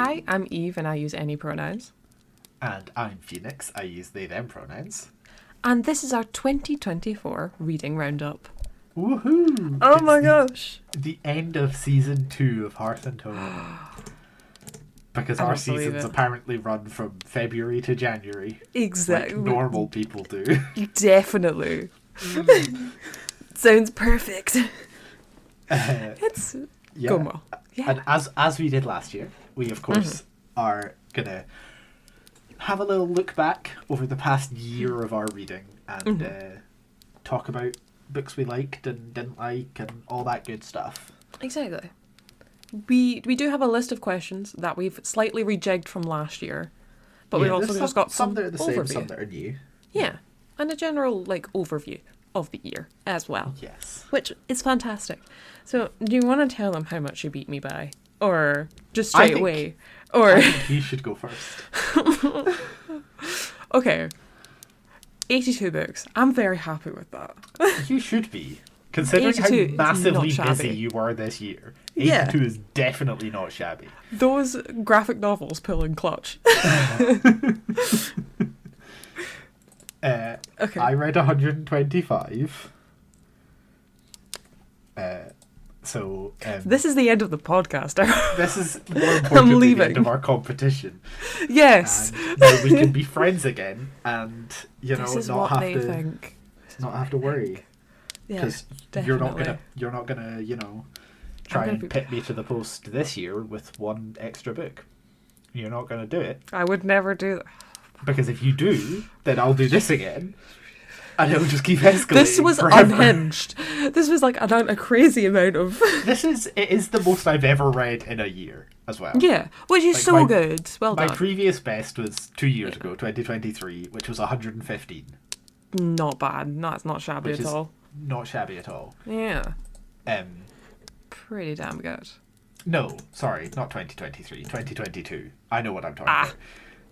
Hi, I'm Eve and I use any pronouns. And I'm Phoenix. I use they, them pronouns. And this is our 2024 Reading Roundup. Woohoo! Oh my gosh! The end of season 2 of Hearth and Tone. Because our seasons apparently run from February to January. Exactly. Like normal people do. Definitely. Sounds perfect. It's going well. Yeah. And as we did last year, we of course are gonna have a little look back over the past year of our reading and talk about books we liked and didn't like and all that good stuff. Exactly. We do have a list of questions that we've slightly rejigged from last year, but we've also just got some that are the overview. same, some that are new. Yeah, and a general overview of the year as well. Yes. Which is fantastic. So, do you want to tell them how much you beat me by? Or just straight away? Or I think you should go first. Okay. 82 books. I'm very happy with that. You should be. Considering how massively busy you were this year. 82 is definitely not shabby. Those graphic novels pull in clutch. Okay. I read 125. This is the end of the podcast. This is more importantly the end of our competition. Yes. And now we can be friends again, and not have to worry. Because you're not gonna try and pit me to the post this year with one extra book. You're not gonna do it. I would never do that. Because if you do, then I'll do this again. And it'll just keep escalating. This was forever. unhinged. This was a crazy amount of... It is the most I've ever read in a year as well. Yeah, which is good. Well done. My previous best was 2 years ago, 2023, which was 115. Not bad. That's not shabby at all. Not shabby at all. Yeah. Pretty damn good. No, sorry, not 2023. 2022. I know what I'm talking about.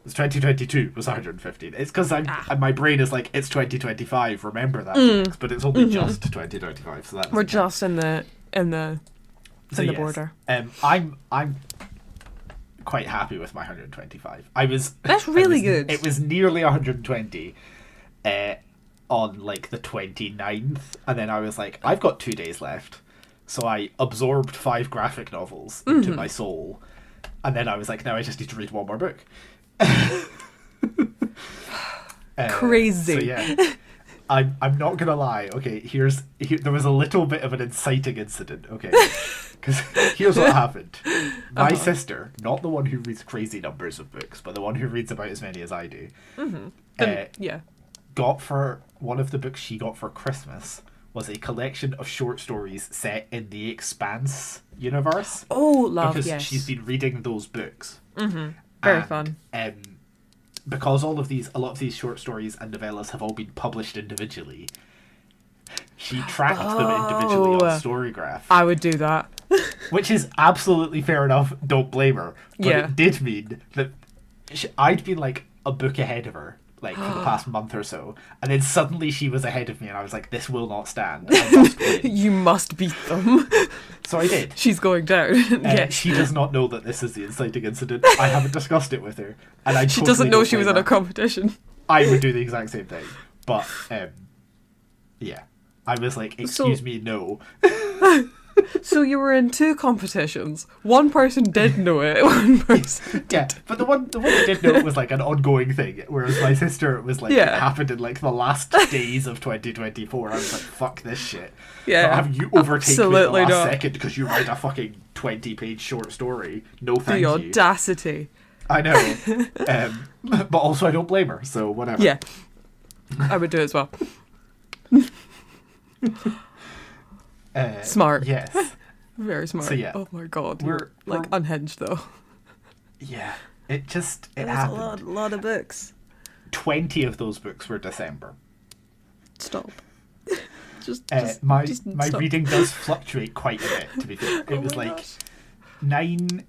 It's 2022 was 115. It's because my brain is like, it's 2025. Remember that, but it's only just 2025. So we're just in the border. I'm quite happy with my 125. That's really good. It was nearly 120 on the 29th, and then I was like, I've got 2 days left, so I absorbed 5 graphic novels into my soul, and then I was like, now I just need to read one more book. Crazy. So yeah, I'm not gonna lie. Okay, there was a little bit of an inciting incident. Okay, because here's what happened. My sister, not the one who reads crazy numbers of books, but the one who reads about as many as I do, got for one of the books she got for Christmas was a collection of short stories set in the Expanse universe. Oh, love, because yes. she's been reading those books. Very fun. Because a lot of these short stories and novellas have all been published individually, she tracked them individually on Storygraph. I would do that. Which is absolutely fair enough. Don't blame her. But it did mean that I'd been a book ahead of her for the past month or so, and then suddenly she was ahead of me, and I was like, this will not stand. I must win. You must beat them. So I did. She's going down. She does not know that this is the inciting incident. I haven't discussed it with her, and she doesn't know she was in a competition. I would do the exact same thing, but I was like, excuse me, no. So you were in 2 competitions. One person did know it. One person did. But the one that did know it was an ongoing thing, whereas my sister, it was it happened in the last days of 2024. I was like, fuck this shit. Yeah, not have you overtake me the last second because you write a fucking 20-page short story. No, thank you. The audacity. I know. But also I don't blame her, so whatever. Yeah, I would do it as well. Smart. Yes. Very smart. So, yeah. Oh my god. We're unhinged though. Yeah. It happened. A lot of books. 20 of those books were December. Stop. My stop. reading does fluctuate quite a bit, to be fair. It was gosh. 9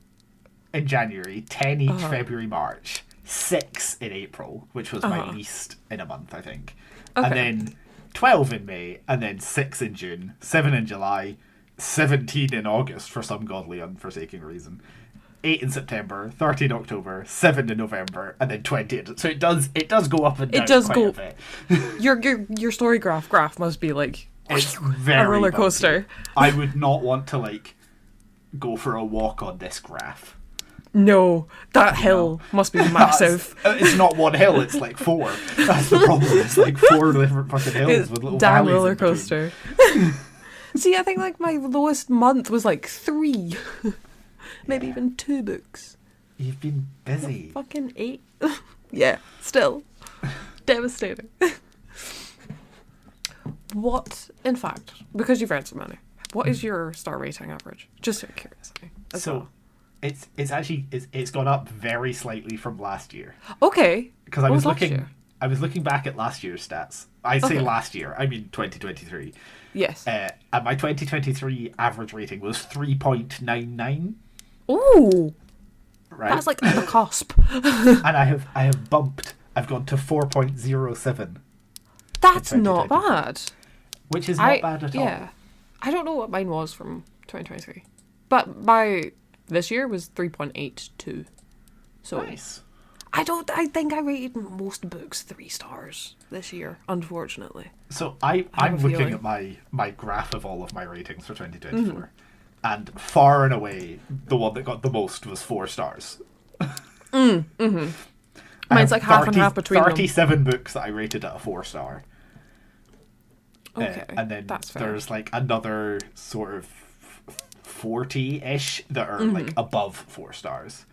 in January, 10 each February, March, 6 in April, which was my least in a month, I think. Okay. And then 12 in May, and then 6 in June, 7 in July, 17 in August for some godly unforsaken reason, 8 in September, 13 October, 7 in November, and then 20. So it does go up and down quite a bit. Your story graph must be like it's a roller coaster. Bumpy. I would not want to like go for a walk on this graph. No, that hill must be massive. It's not one hill, it's like 4. That's the problem. It's like 4 different fucking hills with little damn valleys roller coaster. See, I think like my lowest month was like 3. Maybe even 2 books. You've been busy. Fucking 8. Yeah, still. Devastating. What, in fact, because you've read so many, what is your star rating average? Just out of curiosity. Well. It's actually gone up very slightly from last year. Okay. Because I was looking back at last year's stats. I say last year, I mean 2023. Yes. And my 2023 average rating was 3.99. Ooh. Right. That's like on the cusp. And I have bumped. I've gone to 4.07. That's not bad. Which is not bad at all. Yeah. I don't know what mine was from 2023. But this year was 3.82. So nice. I think I rated most books 3 stars this year, unfortunately. So I'm looking at my graph of all of my ratings for 2024. And far and away, the one that got the most was 4 stars. Mine's like half and half between 37 books that I rated at a 4-star. Okay, and then that's fair. There's like another sort of 40-ish that are like above 4 stars.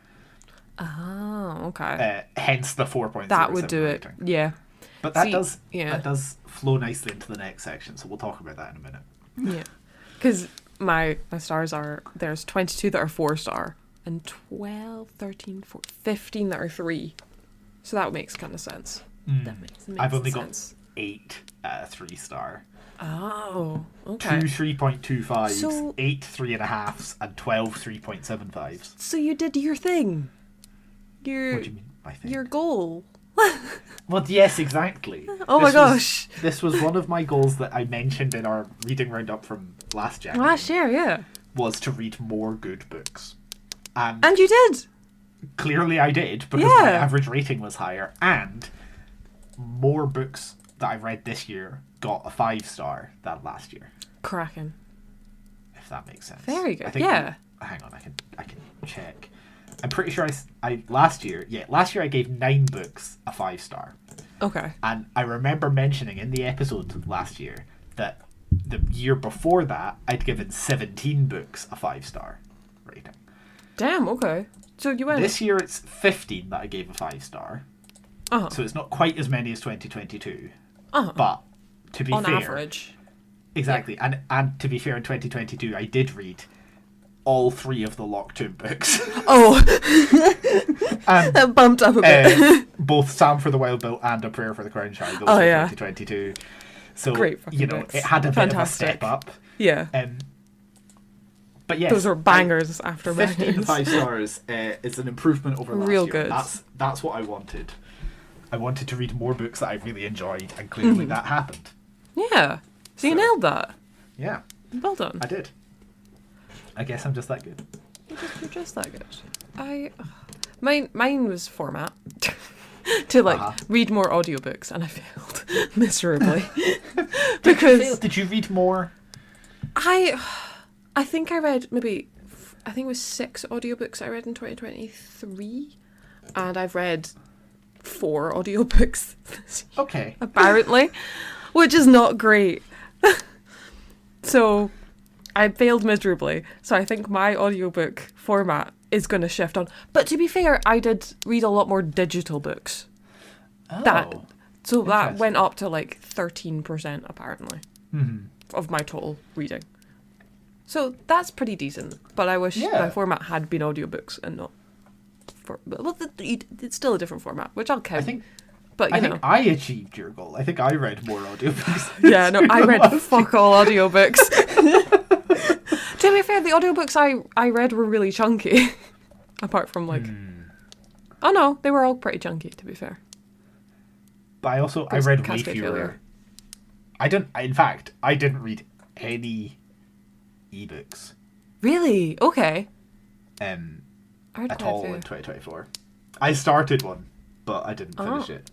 Oh, okay. Hence the 4.07 that would do rating. it. Yeah. But that does flow nicely into the next section, so we'll talk about that in a minute. Yeah. Because my stars there's 22 that are 4-star and 12, 13, 14, 15 that are 3. So that makes kind of sense. That makes I've only sense. got 8 3-star. Oh, okay. 2 3.25s, So, 8 3.5s, and 12 3.75s. So you did your thing. What do you mean by thing? Your goal. Well, yes, exactly. Oh my gosh. This was one of my goals that I mentioned in our reading roundup from last January. Last year, yeah. Was to read more good books. And you did. Clearly I did, because my average rating was higher, and more books that I read this year got a 5-star than last year. Cracking. If that makes sense. Very good. Hang on, I can check. I'm pretty sure last year I gave 9 books a 5-star. Okay. And I remember mentioning in the episode last year that the year before that I'd given 17 books a 5-star rating. Damn, okay. So you went... This year it's 15 that I gave a 5-star. So it's not quite as many as 2022. But to be fair... On average. Exactly. Yeah. And to be fair, in 2022 I did read all 3 of the Locked-In books. Oh! And, that bumped up a bit. Both Sam for the Wild Bill and A Prayer for the Crown Child. Those were 2022. So, great fucking books. It had a bit of a step up. Yeah. But yes, those are bangers after bangers. 15 5-stars is an improvement over last Real year. Good. That's what I wanted. I wanted to read more books that I really enjoyed, and clearly that happened. Yeah. So you nailed that. Yeah. Well done. I did. I guess I'm just that good. You're just that good. Mine was format. to read more audiobooks, and I failed miserably. Because did you read more? I think I read it was 6 audiobooks I read in 2023, and I've read 4 audiobooks this year, okay, apparently, which is not great. So I failed miserably. So I think my audiobook format is going to shift on. But to be fair, I did read a lot more digital books. Oh, that went up to like 13% apparently of my total reading. So that's pretty decent. But I wish my format had been audiobooks and not. It's still a different format, which I'll count. I think I achieved your goal. I think I read more audiobooks. Yeah, no, I read fuck all audiobooks. To be fair, the audiobooks I read were really chunky. Apart from oh no, they were all pretty chunky, to be fair. But I read way fewer. I didn't read any ebooks. Really? Okay. at all in 2024. I started one, but I didn't finish it.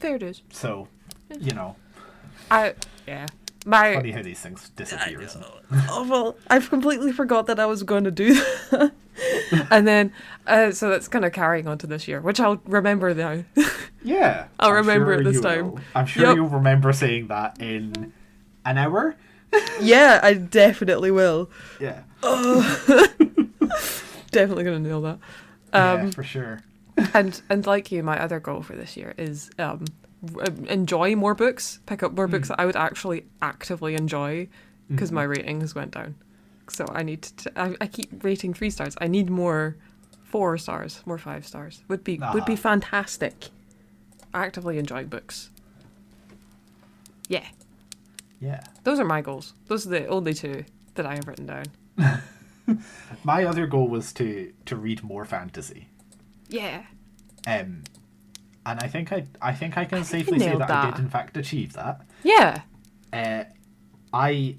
There it is. So, funny how these things disappear. Well, I've completely forgot that I was going to do that. And then, so that's kind of carrying on to this year, which I'll remember now. Yeah. I'll remember it this time. I'm sure you'll remember saying that in an hour. Yeah, I definitely will. Yeah. Definitely going to nail that. Yeah, for sure. and like you, my other goal for this year is enjoy more books, pick up more books that I would actually actively enjoy, because my rating has went down. So I need to. I keep rating 3 stars. I need more 4 stars, more 5 stars. Would be fantastic. Actively enjoy books. Yeah. Yeah. Those are my goals. Those are the only 2 that I have written down. My other goal was to read more fantasy. Yeah. And I think I can safely say that I did in fact achieve that. Yeah.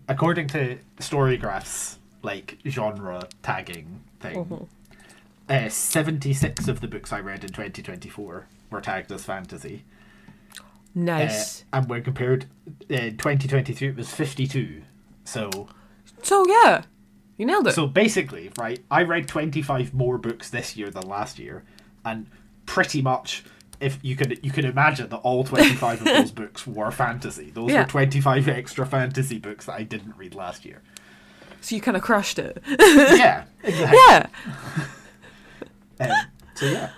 According to Storygraph's genre tagging thing, 76 of the books I read in 2024 were tagged as fantasy. Nice. And when compared in 2023, it was 52. So yeah, you nailed it. So basically, right, I read 25 more books this year than last year, and pretty much, if you could imagine that all 25 of those books were fantasy. Those were 25 extra fantasy books that I didn't read last year. So you kind of crushed it. Yeah, exactly. Yeah. So yeah,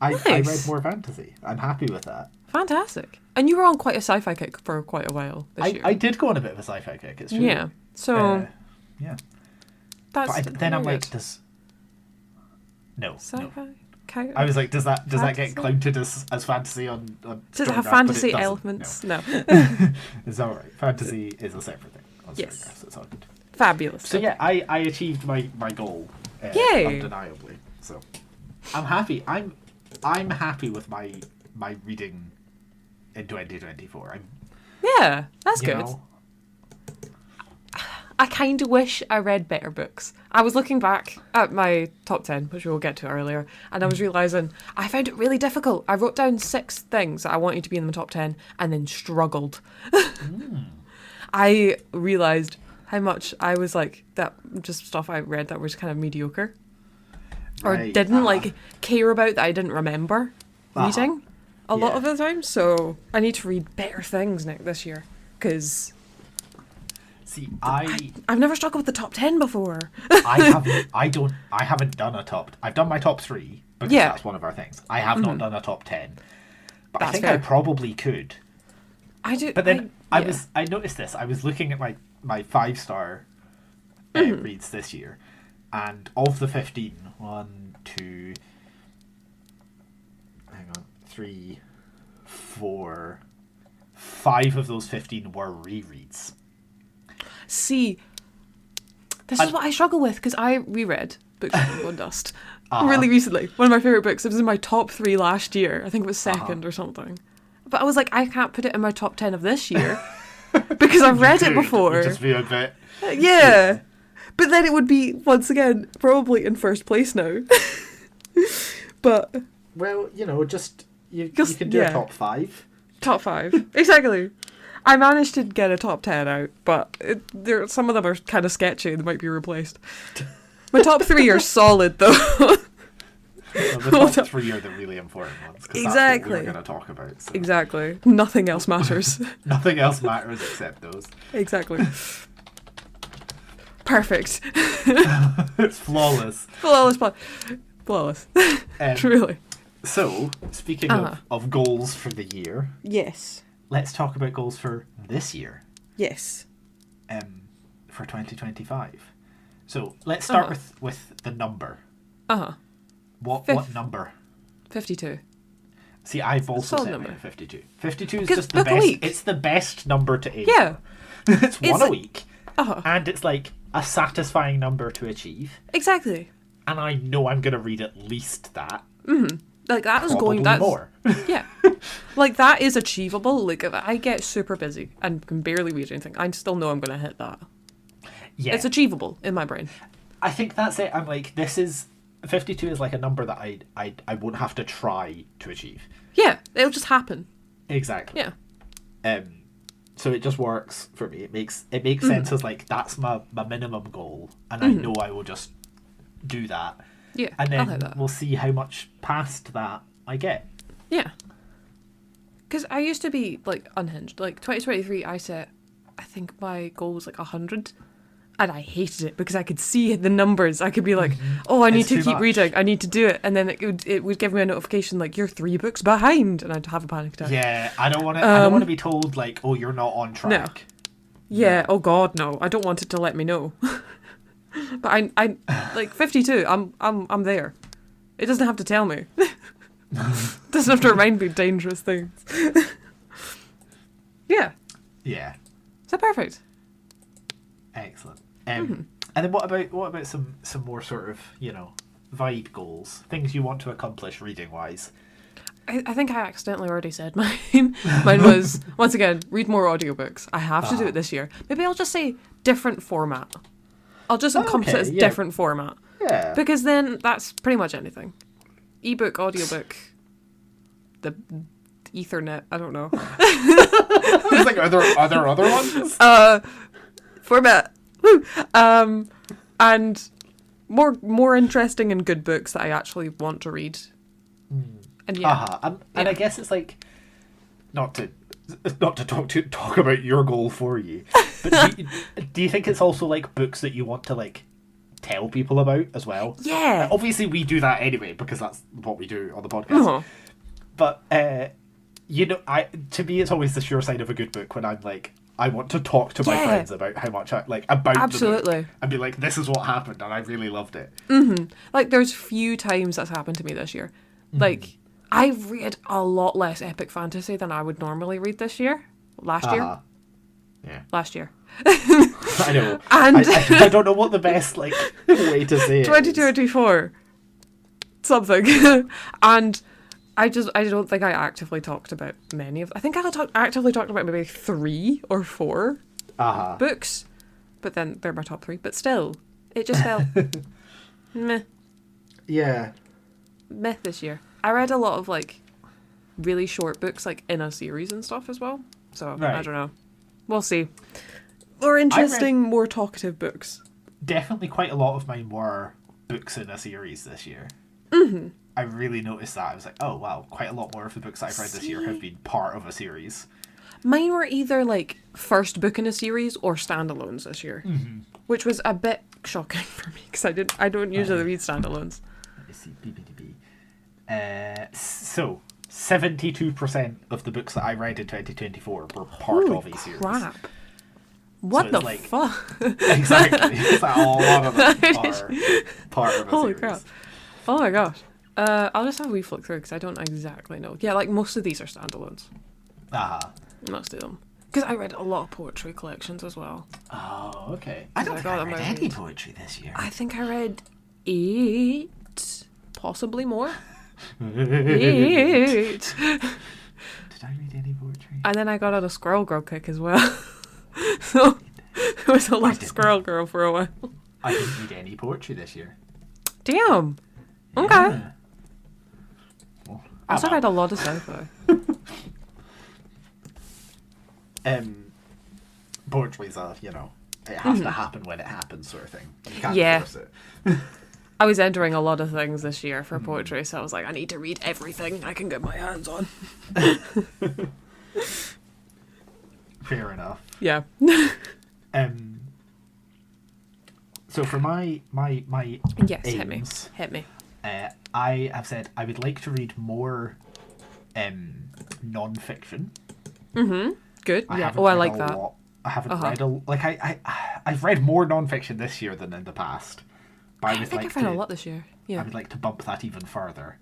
nice. I read more fantasy. I'm happy with that. Fantastic. And you were on quite a sci-fi kick for quite a while this year. I did go on a bit of a sci-fi kick. It's true. Yeah. So yeah. That's then I'm like, no. Sci-fi. No. I was like, does that get counted as fantasy on does it have fantasy elements? No. It's all right. Fantasy is a separate thing. Yes. It's all good. Fabulous. So yeah, I achieved my goal. Yay! Undeniably. So I'm happy. I'm happy with my reading in 2024. Yeah, that's good. I kind of wish I read better books. I was looking back at my top 10, which we will get to earlier, and I was realising I found it really difficult. I wrote down 6 things that I wanted to be in the top 10 and then struggled. I realised how much I was that just stuff I read that was kind of mediocre. Or didn't care about, that I didn't remember reading a lot of the time. So I need to read better things this year, because I've never struggled with the top 10 before. I haven't done a top. I've done my top 3 because that's one of our things. I have not done a top 10, but I think fair. I probably could. I do. But then I noticed this. I was looking at my 5-star reads this year, and of the 15, 1, 2, 3, 4, 5 of those 15 were rereads. See, this is what I struggle with, because I reread Books of Blood Dust really recently. One of my favourite books. It was in my top 3 last year. I think it was second or something. But I was like, I can't put it in my top 10 of this year because I've read it before. It'd just be a bit. Yeah. But then it would be, once again, probably in first place now. But. Well, you can do a top 5. Top 5. Exactly. I managed to get a top 10 out, but some of them are kind of sketchy. They might be replaced. My top 3 are solid, though. The top 3 are the really important ones. Exactly. That's what we're going to talk about. So. Exactly. Nothing else matters. Nothing else matters except those. Exactly. Perfect. It's flawless. Flawless. Truly. So, speaking of goals for the year. Yes. Let's talk about goals for this year. Yes. For 2025. So let's start with the number. What number? 52. See, I've also set mine at 52. 52 is just the best. It's the best number to aim. Yeah. It's one a week. And it's a satisfying number to achieve. Exactly. And I know I'm going to read at least that. Mm-hmm. That is going. That's more. Yeah. That is achievable. If I get super busy and can barely read anything, I still know I'm going to hit that. Yeah. It's achievable in my brain. I think that's it. I'm like, 52 is like a number that I won't have to try to achieve. Yeah, it'll just happen. Exactly. Yeah. So it just works for me. It makes sense as like, that's my minimum goal, and I know I will just do that. Yeah, and I'll hit then that. we'll see how much past that I get. Yeah. Because I used to be like unhinged. Like 2023, I think my goal was like 100. And I hated it because I could see the numbers. I could be like, oh, I need to keep reading. I need to do it. And then it would give me a notification like, you're 3 books behind. And I'd have a panic attack. Yeah, I don't want to be told like, oh, you're not on track. No. Yeah, oh God, no. I don't want it to let me know. But I like 52, I'm there. It doesn't have to tell me. It doesn't have to remind me of dangerous things. Yeah. Yeah. Is that perfect? Excellent. And then what about some more sort of, vibe goals, things you want to accomplish reading wise? I think I accidentally already said mine. Mine was, once again, read more audiobooks. I have to do it this year. Maybe I'll just say different format. I'll just encompass it as different format. Yeah. Because then that's pretty much anything. Ebook, audiobook, the Ethernet, I don't know. I was like, are there other ones? Format. Woo! And more interesting and good books that I actually want to read. And and I guess it's like, not to talk about your goal for you, but do you think it's also like books that you want to like tell people about as well? Yeah. Obviously we do that anyway because that's what we do on the podcast. But to me it's always the sure sign of a good book when I'm like, I want to talk to my friends about how much I like about absolutely the book and be like, this is what happened and I really loved it. Like there's few times that's happened to me this year. Like I've read a lot less epic fantasy than I would normally read this year. Last year. Yeah. Last year. I know. And I don't know what the best like way to say it 2024. Something. And I don't think I actively talked about many of. I think I actively talked about maybe 3 or 4 books, but then they're my top 3. But still, it just felt meh. Yeah. Meh this year. I read a lot of like really short books, like in a series and stuff as well. So I don't know. We'll see. More interesting, more talkative books. Definitely, quite a lot of mine were books in a series this year. I really noticed that. I was like, oh wow, quite a lot more of the books I've read this year have been part of a series. Mine were either like first book in a series or standalones this year, which was a bit shocking for me because I don't usually read standalones. Let me see, so 72% of the books that I read in 2024 were part of a series. Crap. What the fuck? Exactly. It's like a lot of them are part of a Holy series. crap. Oh my gosh. I'll just have a wee flick through because I don't exactly know. Yeah, like most of these are standalones. Most of them. Because I read a lot of poetry collections as well. Oh, okay. I don't think I read any poetry this year. I think I read 8, possibly more. 8. Did I read any poetry? And then I got on a Squirrel Girl kick as well. So it was a lot of Squirrel Girl for a while. I didn't read any poetry this year. Damn. Okay. Yeah. Well, I also read a lot of sci-fi. Poetry's it has to happen when it happens sort of thing. You can't force it. I was entering a lot of things this year for poetry, so I was like, I need to read everything I can get my hands on. Fair enough. Yeah. So for my yes, aims, hit me. I have said I would like to read more non-fiction. Good. Yeah. Oh, I like that. Lot. I haven't read I've read more non-fiction this year than in the past. But I think I've read a lot this year. Yeah. I would like to bump that even further.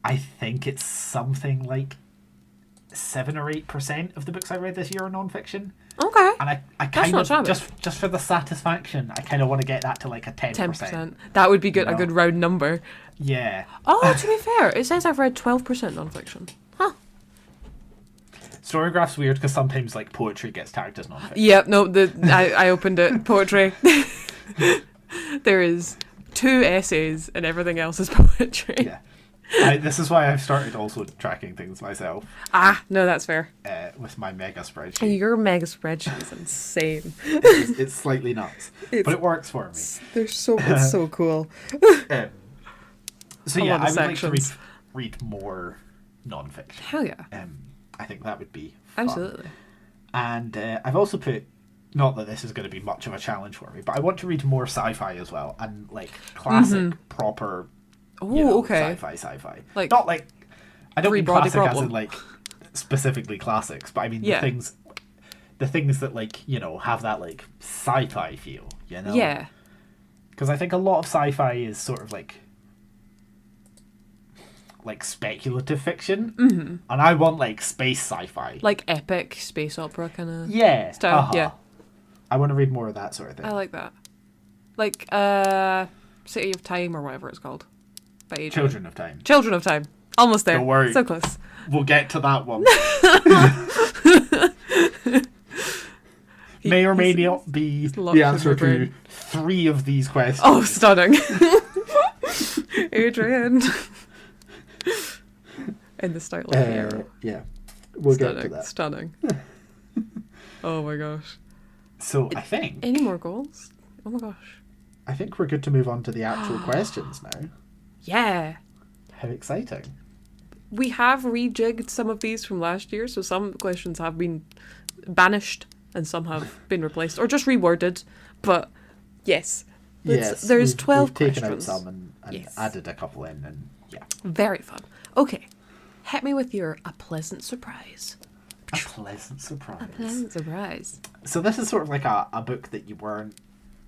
I think it's something like 7 or 8% of the books I read this year are non-fiction. Okay. And I kind of just for the satisfaction, I kind of want to get that to like a 10%. 10%. That would be good. A good round number. Yeah. Oh, to be fair, it says I've read 12% non-fiction. Huh. Storygraph's weird because sometimes like poetry gets tagged as non-fiction. Yep. No. I opened it. Poetry. There is 2 essays and everything else is poetry. Yeah. This is why I've started also tracking things myself. No, that's fair. With my mega spreadsheet. Your mega spreadsheet is insane. It's slightly nuts, but it works for me. It's so cool. So yeah, I would like to read more non-fiction. Hell yeah. I think that would be fun. Absolutely. And I've also put, not that this is going to be much of a challenge for me, but I want to read more sci-fi as well, and like classic proper. Okay. Sci-fi. Like, not like, I don't mean classic problem. as in like specifically classics, but I mean the things that like, you know, have that like sci-fi feel, you know? Yeah. Because I think a lot of sci-fi is sort of like speculative fiction, and I want like space sci-fi, like epic space opera kind of stuff. Yeah, I want to read more of that sort of thing. I like that, like City of Time or whatever it's called. Children of Time. Children of Time. Almost there. Don't worry. So close. We'll get to that one. May or may not be the answer to 3 of these questions. Oh, stunning. Adrian. In the style of the arrow. Yeah. We'll get to that. Stunning. Oh my gosh. So I think... Any more goals? Oh my gosh. I think we're good to move on to the actual questions now. Yeah. How exciting. We have rejigged some of these from last year, so some questions have been banished and some have been replaced or just reworded. But yes, there's 12 we've questions. Taken out some and added a couple in, and yeah. Very fun. Okay, hit me with your a pleasant surprise. A pleasant surprise. A pleasant surprise. So this is sort of like a book that you weren't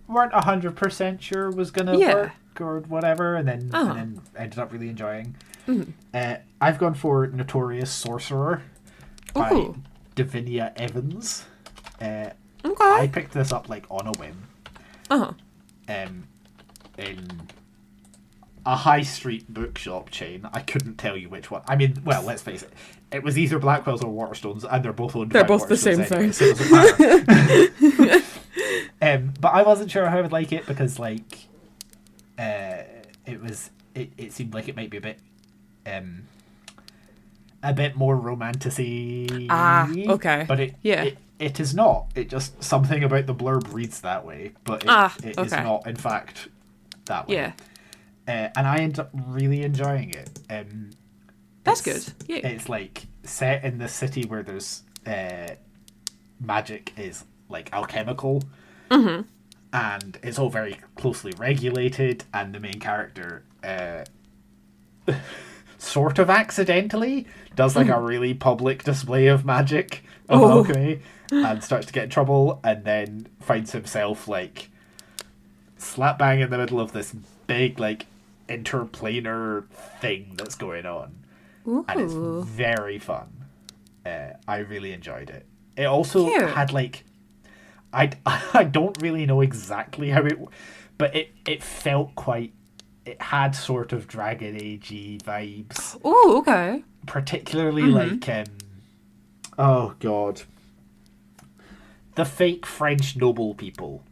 100% sure was gonna work or whatever, and then ended up really enjoying. I've gone for Notorious Sorcerer by Davinia Evans. I picked this up like on a whim. In a high street bookshop chain. I couldn't tell you which one. I mean, well, let's face it. It was either Blackwell's or Waterstones, and they're both owned by both the same anyway, thing. so it doesn't matter. But I wasn't sure how I would like it because, like, it seemed like it might be a bit more romantic-y. Okay. But it is not. It just, something about the blurb reads that way, but it is not, in fact, that way. Yeah. And I end up really enjoying it. That's good. Yeah. It's like set in the city where there's magic is like alchemical, and it's all very closely regulated, and the main character sort of accidentally does like a really public display of magic of alchemy and starts to get in trouble, and then finds himself like slap bang in the middle of this big like interplanar thing that's going on. And it's very fun. I really enjoyed it. It also had like I don't really know exactly how it, but it felt quite. It had sort of Dragon Age-y vibes. Oh, okay. Particularly like oh god, the fake French noble people.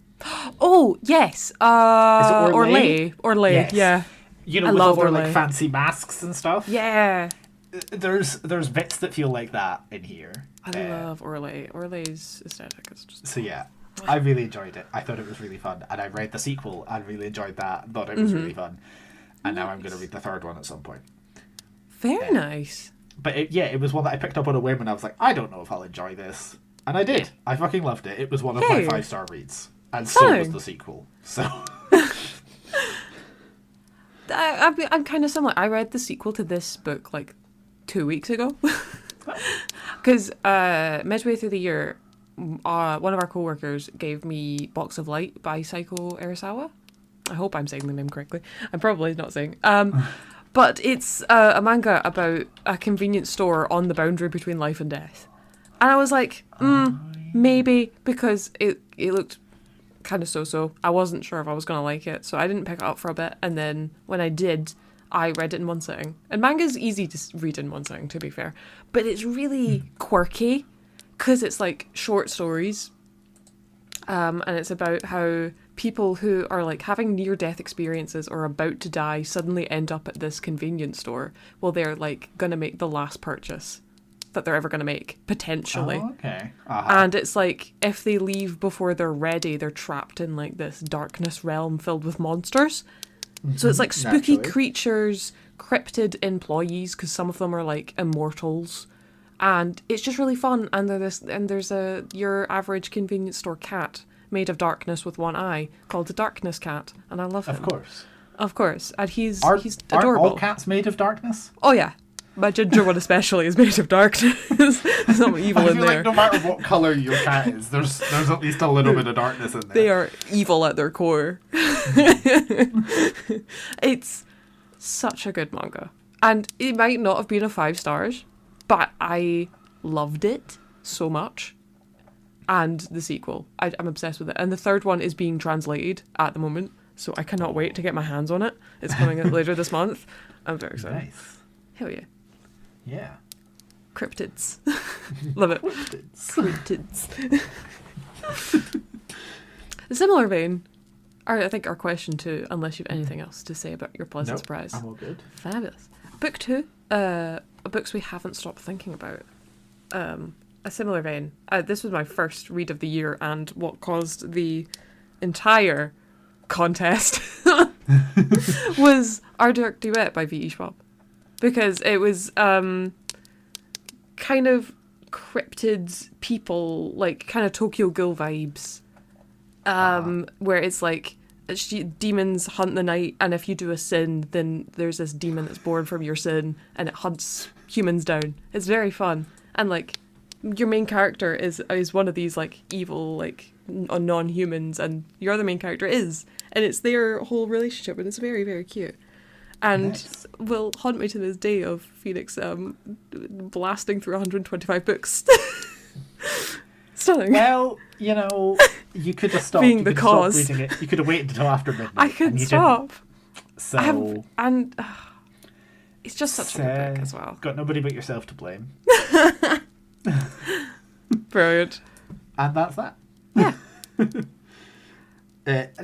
Oh yes, Orlais? Orlais, yes. Yeah. You know, with all their like fancy masks and stuff. Yeah. There's bits that feel like that in here. I love Orlais. Orlais's aesthetic is just... So yeah, I really enjoyed it. I thought it was really fun, and I read the sequel and really enjoyed that. Thought it was really fun, and now I'm going to read the third one at some point. Very nice. But it was one that I picked up on a whim, and I was like, I don't know if I'll enjoy this, and I did. Yeah. I fucking loved it. It was one of my 5-star reads, and so was the sequel. So. I'm kind of similar. I read the sequel to this book like 2 weeks ago. Because midway through the year, one of our co-workers gave me Box of Light by Saiko Arasawa. I hope I'm saying the name correctly. I'm probably not saying. But it's a manga about a convenience store on the boundary between life and death. And I was like, maybe, because it looked kind of so-so. I wasn't sure if I was going to like it, so I didn't pick it up for a bit. And then when I did, I read it in one sitting. And manga's easy to read in one sitting, to be fair. But it's really quirky, because it's like short stories. And it's about how people who are like having near-death experiences or about to die suddenly end up at this convenience store while they're like gonna make the last purchase that they're ever gonna make, potentially. Oh, okay. And it's like if they leave before they're ready, they're trapped in like this darkness realm filled with monsters. So it's like spooky creatures, cryptid employees, because some of them are like immortals, and it's just really fun. And there's your average convenience store cat made of darkness with one eye called the Darkness Cat, and I love him. Of course, and he's adorable. Aren't all cats made of darkness? Oh yeah, my ginger one especially is made of darkness. There's some evil in there. Like no matter what colour your cat is, there's at least a little bit of darkness in there. They are evil at their core. It's such a good manga. And it might not have been a 5 stars, but I loved it so much. And the sequel, I'm obsessed with it. And the third one is being translated at the moment, so I cannot wait to get my hands on it. It's coming out later this month. I'm very excited. Nice. Hell yeah. Yeah. Cryptids. Love it. Cryptids. A similar vein, I think our question 2, unless you have anything else to say about your pleasant surprise. I'm all good. Fabulous. Book 2, books we haven't stopped thinking about. A similar vein. This was my first read of the year, and what caused the entire contest was Our Dark Duet by V.E. Schwab. Because it was kind of cryptid people, like kind of Tokyo Ghoul vibes. Where it's like demons hunt the night, and if you do a sin, then there's this demon that's born from your sin, and it hunts humans down. It's very fun, and like your main character is one of these like evil like non-humans, and your other main character is, and it's their whole relationship, and it's very, very cute. And will haunt me to this day of Phoenix blasting through 125 books. Stunning. Well, you know, you could have stopped. Being the cause. Stopped reading it. You could have waited until after midnight. I could stop. Didn't. So it's just such a good book as well. Got nobody but yourself to blame. Brilliant. And that's that. Yeah.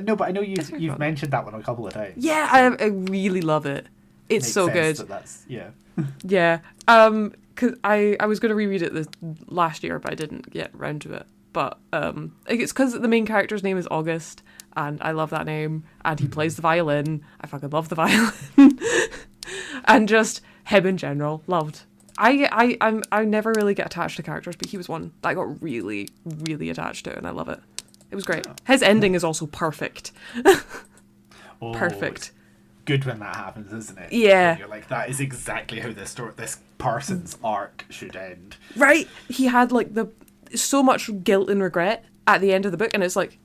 No, but I know you've mentioned that one a couple of times. Yeah, so I really love it. It's so good. That's Yeah. Because I was going to reread it last year, but I didn't get round to it. But it's because the main character's name is August, and I love that name, and he plays the violin. I fucking love the violin. And just him in general, loved. I never really get attached to characters, but he was one that I got really, really attached to, and I love it. It was great. His ending is also perfect. Perfect. Good when that happens, isn't it? Yeah. When you're like, that is exactly how this person's arc should end. Right. He had like so much guilt and regret at the end of the book, and it's like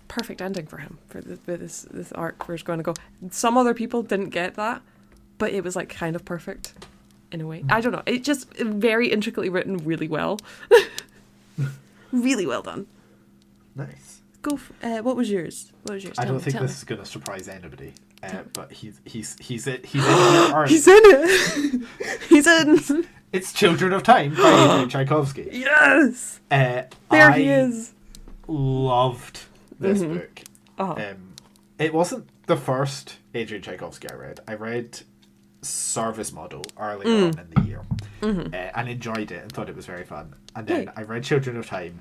perfect ending for him for this arc where it's going to go. Some other people didn't get that, but it was like kind of perfect in a way. I don't know. It just very intricately written, really well. Really well done. Nice. Go. What was yours? I don't think this is going to surprise anybody. But he's in here. He's in it. He's in. It's Children of Time by A.J. Tchaikovsky. Yes. He is. Loved this book. Uh-huh. It wasn't the first A.J. Tchaikovsky I read. I read Service Model earlier on in the year, and enjoyed it and thought it was very fun. And then I read Children of Time,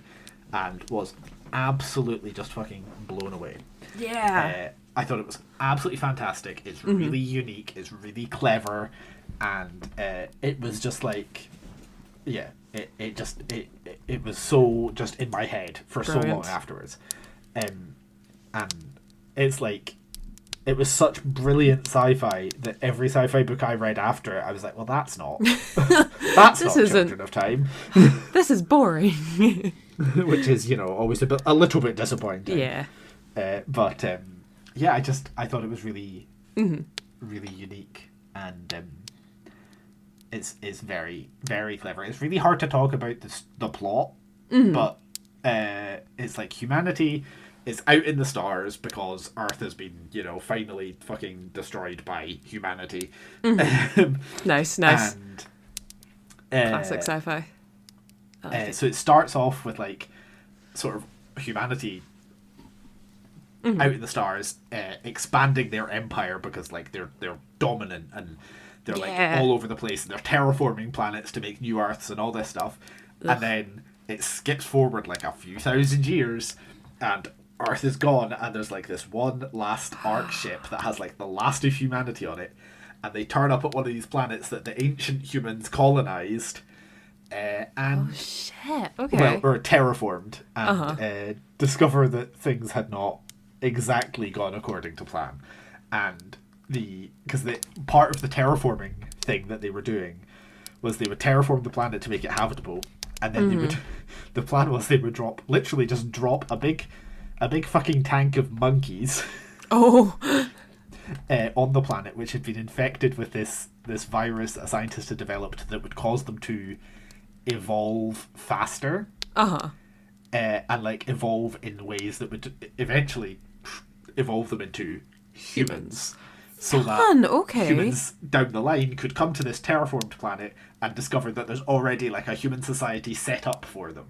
and was absolutely just fucking blown away. Yeah. I thought it was absolutely fantastic. It's really unique. It's really clever, and it was just like, yeah, it was so just in my head for so long afterwards, and it's like, it was such brilliant sci-fi that every sci-fi book I read after it, I was like, well, that's not that's not Children of Time. This is boring. Which is, always a little bit disappointing. Yeah. But yeah, I thought it was really, really unique, and it's very, very clever. It's really hard to talk about the plot, but it's like humanity is out in the stars because Earth has been, finally fucking destroyed by humanity. Nice. And classic sci-fi. So it starts off with like sort of humanity out in the stars, expanding their empire because like they're dominant and they're like all over the place and they're terraforming planets to make new Earths and all this stuff. Ugh. And then it skips forward like a few thousand years and Earth is gone and there's like this one last Ark ship that has like the last of humanity on it, and they turn up at one of these planets that the ancient humans colonized and or terraformed and discover that things had not exactly gone according to plan. And because part of the terraforming thing that they were doing was they would terraform the planet to make it habitable, and then the plan was they would drop a big fucking tank of monkeys on the planet, which had been infected with this virus that a scientist had developed that would cause them to evolve faster and like evolve in ways that would eventually evolve them into humans. So that humans down the line could come to this terraformed planet and discover that there's already like a human society set up for them.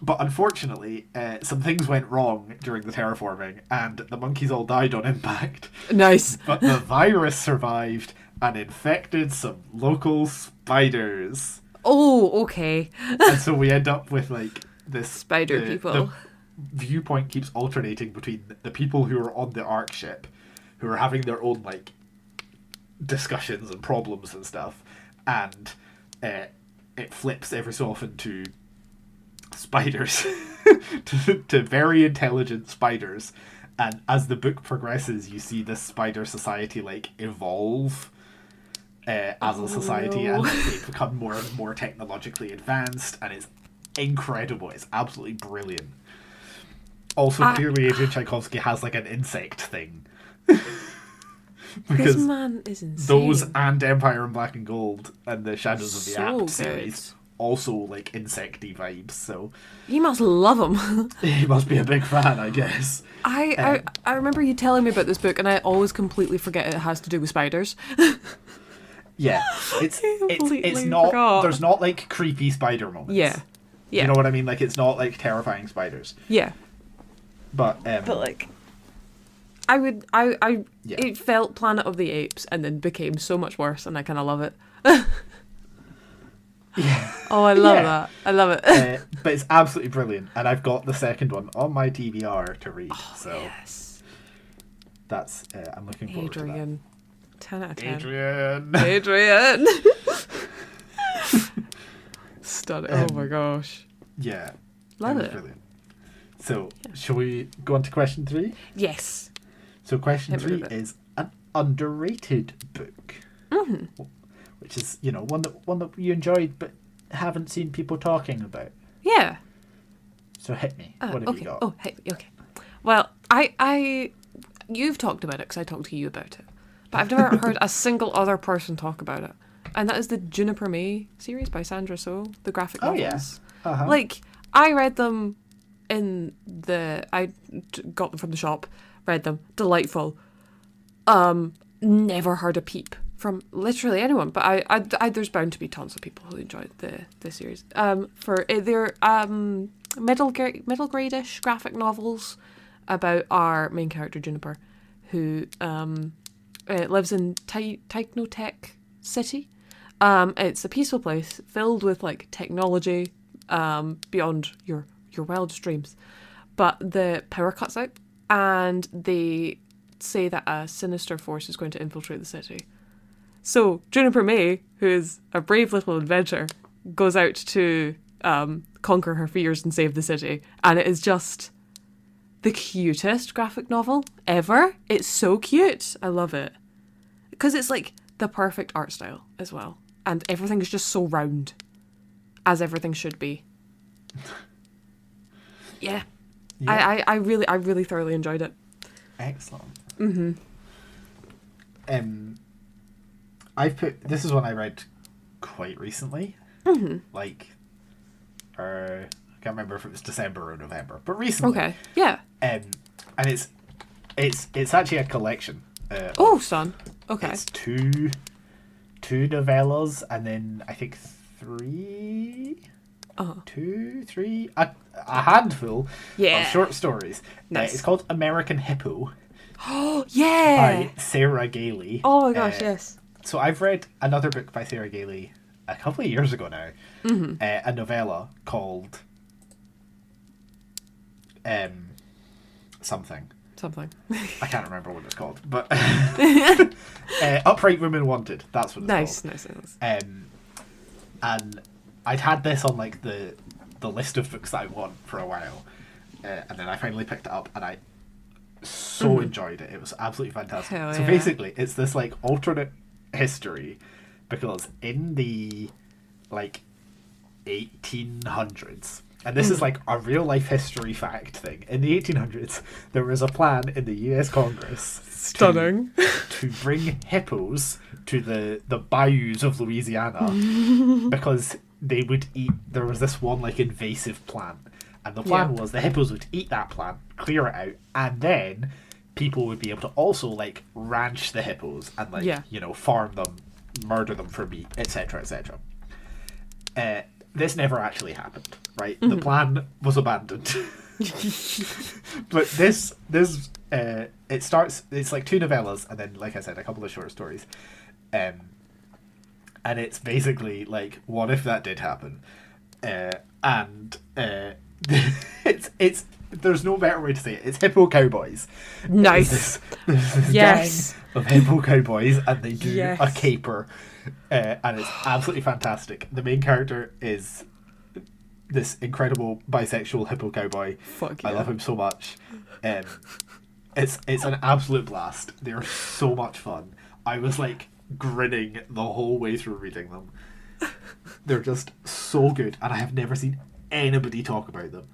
But unfortunately, some things went wrong during the terraforming and the monkeys all died on impact. Nice. But the virus survived and infected some local spiders. Oh, okay. And so we end up with like this spider people. The viewpoint keeps alternating between the people who are on the Ark ship, who are having their own like discussions and problems and stuff, and it flips every so often to spiders, to very intelligent spiders. And as the book progresses, you see this spider society like evolve as a society, and they become more and more technologically advanced, and it's incredible. It's absolutely brilliant. Also, clearly Adrian Tchaikovsky has like an insect thing. Because this man is insane. Those and Empire in Black and Gold and the Shadows of the Apt series also like insecty vibes, so you must love him. He must be a big fan, I guess. I remember you telling me about this book, and I always completely forget it has to do with spiders. Yeah, it's not forgot. There's not like creepy spider moments. Yeah. You know what I mean? Like it's not like terrifying spiders. Yeah. But like it felt Planet of the Apes and then became so much worse, and I kind of love it. Yeah. Oh, I love that. I love it. But it's absolutely brilliant, and I've got the second one on my TBR to read. That's I'm looking forward to that. 10 out of 10. Adrian. Stunning. Oh my gosh. Yeah. Love it. Brilliant. So, shall we go on to question 3? Yes. So, question 3 is an underrated book. Mm-hmm. Which is, one that you enjoyed but haven't seen people talking about. Yeah. So hit me. What have you got? Oh, hit me. Okay. Well, you've talked about it because I talked to you about it, but I've never heard a single other person talk about it, and that is the Juniper May series by Sandra So, the graphic novels. Oh yeah. Like I read them I got them from the shop, read them, delightful. Never heard a peep from literally anyone, but I there's bound to be tons of people who enjoyed the series. For their middle grade-ish graphic novels about our main character Juniper, who lives in Technotech City. It's a peaceful place filled with like technology beyond your wildest dreams, but the power cuts out, and they say that a sinister force is going to infiltrate the city. So Juniper May, who is a brave little adventurer, goes out to conquer her fears and save the city. And it is just the cutest graphic novel ever. It's so cute. I love it. Because it's like the perfect art style as well. And everything is just so round, as everything should be. Yeah. I really thoroughly enjoyed it. Excellent. Mm-hmm. This is one I read quite recently. Mm-hmm. Like, I can't remember if it was December or November, but recently. Okay. Yeah. And it's actually a collection. Son. Okay. It's two novellas and then I think 3 2, 3, a handful of short stories. Nice. It's called American Hippo. Oh, yeah! By Sarah Gailey. Oh my gosh, yes. So I've read another book by Sarah Gailey a couple of years ago now. A novella called something. I can't remember what it's called, but Upright Women Wanted. That's what it's called. Nice. And I'd had this on like the list of books that I want for a while, and then I finally picked it up, and I so enjoyed it. It was absolutely fantastic. Hell so yeah. basically, it's this like alternate history, because in the like 1800s, and this is like a real life history fact thing, in the 1800s there was a plan in the US Congress Stunning. to bring hippos to the bayous of Louisiana because they would eat. There was this one like invasive plant, and the plan was the hippos would eat that plant, clear it out, and then people would be able to also like ranch the hippos and like farm them, murder them for meat, etc., etc. This never actually happened, right? The plan was abandoned. But this it starts. It's like 2 novellas, and then, like I said, a couple of short stories, and it's basically like, what if that did happen? It's there's no better way to say it. It's hippo cowboys. Nice. There's this gang of hippo cowboys, and they do a caper, and it's absolutely fantastic. The main character is this incredible bisexual hippo cowboy. Fuck yeah. I love him so much. It's an absolute blast. They're so much fun. I was like grinning the whole way through reading them. They're just so good, and I have never seen anybody talk about them.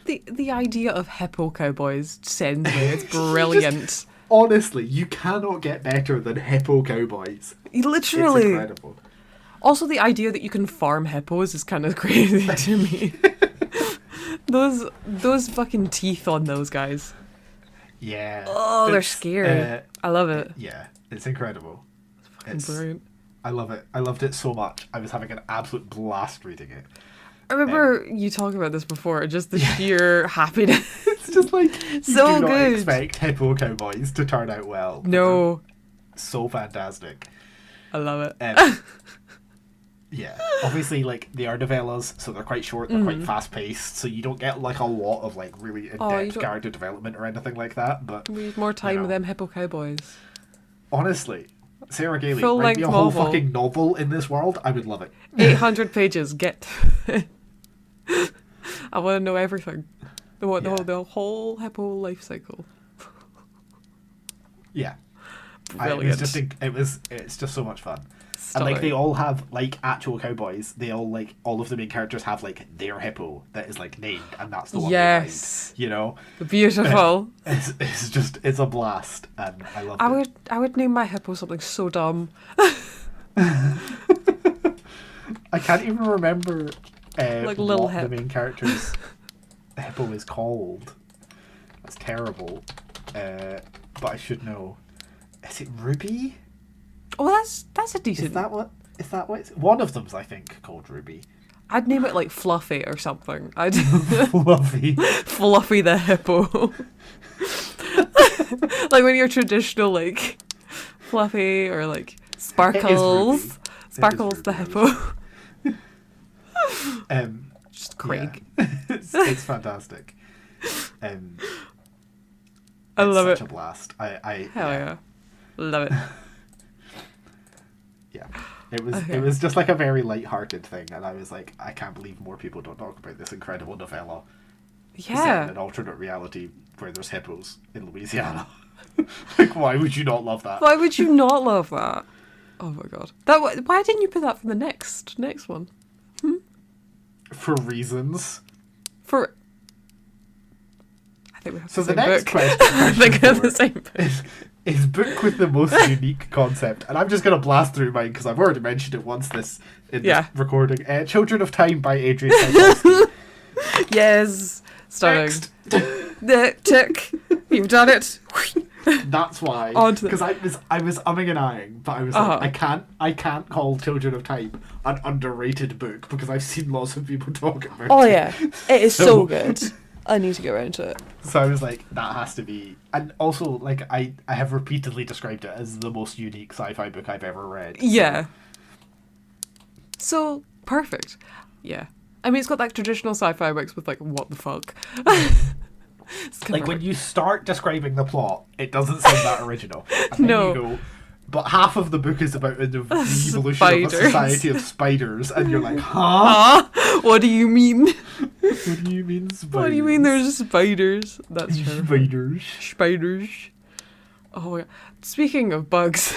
The idea of hippo cowboys sends me. It's brilliant. Honestly, you cannot get better than hippo cowboys. Literally. It's incredible. Also, the idea that you can farm hippos is kind of crazy to me. Those fucking teeth on those guys. Yeah. Oh, they're scary. I love it. Yeah, it's incredible. It's fucking brilliant. I love it. I loved it so much. I was having an absolute blast reading it. I remember you talking about this before, just the sheer happiness. It's just like, so you do not good. expect hippo cowboys to turn out well. No. So fantastic. I love it. Yeah, obviously, like, they are novellas, so they're quite short, they're quite fast-paced, so you don't get, like, a lot of, like, really in-depth character development or anything like that, but... We need more time with them hippo cowboys. Honestly, Sarah Gailey, Full-length write me a whole fucking novel in this world, I would love it. 800 pages, get... I want to know everything. The whole hippo life cycle. Yeah. Brilliant. It's just so much fun. Stunning. And like they all have like actual cowboys. They all like all of the main characters have like their hippo that is like named, and that's the one they ride, you know. Beautiful. It's a blast, and I love it. I would name my hippo something so dumb. I can't even remember like Little what Hip. the main character's hippo is called. That's terrible. But I should know. Is it Ruby? Oh, that's a decent. Is that what it's... One of them's, I think, called Ruby. I'd name it like Fluffy or something. Fluffy. Fluffy the hippo. Like when you're traditional, like Fluffy or like Sparkles. Sparkles the hippo. Just Craig. Yeah. It's fantastic. I love it. Such a blast. Hell yeah. Love it. Yeah. It was just like a very light-hearted thing, and I was like, I can't believe more people don't talk about this incredible novella. Yeah. Set in an alternate reality where there's hippos in Louisiana. Like, why would you not love that? Why would you not love that? Oh my god. Why didn't you put that for the next one? For reasons. I think we have so the same next book. question I think we have the same book. Is book with the most unique concept, and I'm just going to blast through mine because I've already mentioned it once this recording. Children of Time by Adrian Tchaikovsky. Yes. Stunning. The tick. You've done it. That's why. Because I was umming and ahhing, but I was like, I can't call Children of Time an underrated book because I've seen lots of people talk about it. Oh yeah, it is so good. I need to get around to it. So I was like, that has to be... And also, like, I have repeatedly described it as the most unique sci-fi book I've ever read. Yeah. So, perfect. Yeah. I mean, it's got, like, traditional sci-fi books with, like, what the fuck. Like, when you start describing the plot, it doesn't sound that original. And then you go... But half of the book is about the evolution of a society of spiders, and you're like, huh? What do you mean? What do you mean spiders? What do you mean there's spiders? That's true. Spiders. Oh, yeah. Speaking of bugs.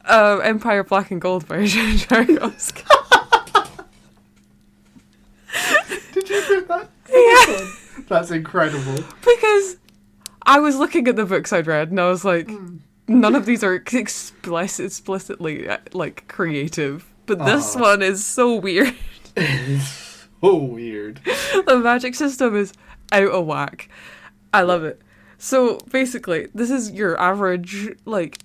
Empire Black and Gold by Tchaikovsky. Did you put that? Yeah. That's incredible. Because... I was looking at the books I'd read and I was like, none of these are explicitly, like, creative. But this one is so weird. It's so weird. The magic system is out of whack. I love it. So, basically, this is your average, like,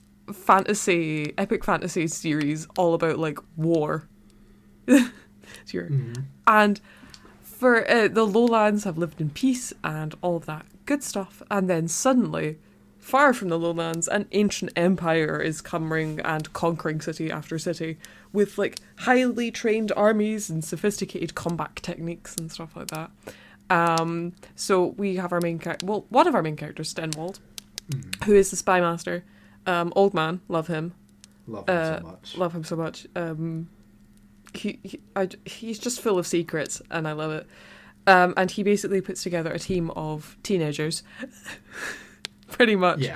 epic fantasy series all about, like, war. And for the lowlands have lived in peace and all of that good stuff, and then suddenly, far from the lowlands, an ancient empire is coming and conquering city after city with like highly trained armies and sophisticated combat techniques and stuff like that. So we have our main character, well, one of our main characters, Stenwald, who is the spy master. Old man, love him. Love him so much. Love him so much. He's just full of secrets, and I love it. And he basically puts together a team of teenagers, pretty much,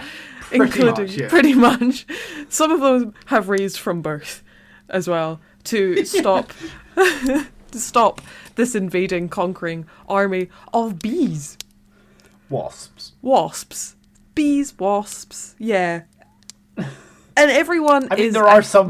pretty much. Some of them have raised from birth, as well, to stop this invading, conquering army of bees, wasps, bees, wasps. Yeah, and everyone. I mean, there are some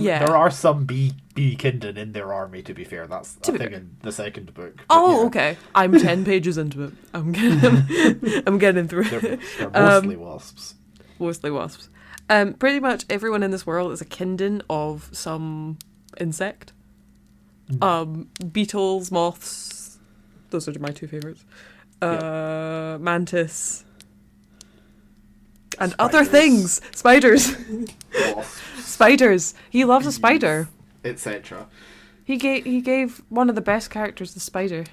bee Kindon in their army, to be fair. That's a thing in the second book. Okay. I'm 10 pages into it. I'm getting through it. They're mostly wasps. Mostly wasps. Pretty much everyone in this world is a Kindon of some insect. Beetles, moths. Those are my two favourites. Mantis. And other things. Spiders. Spiders. He loves a spider. Etc. He gave one of the best characters the spider.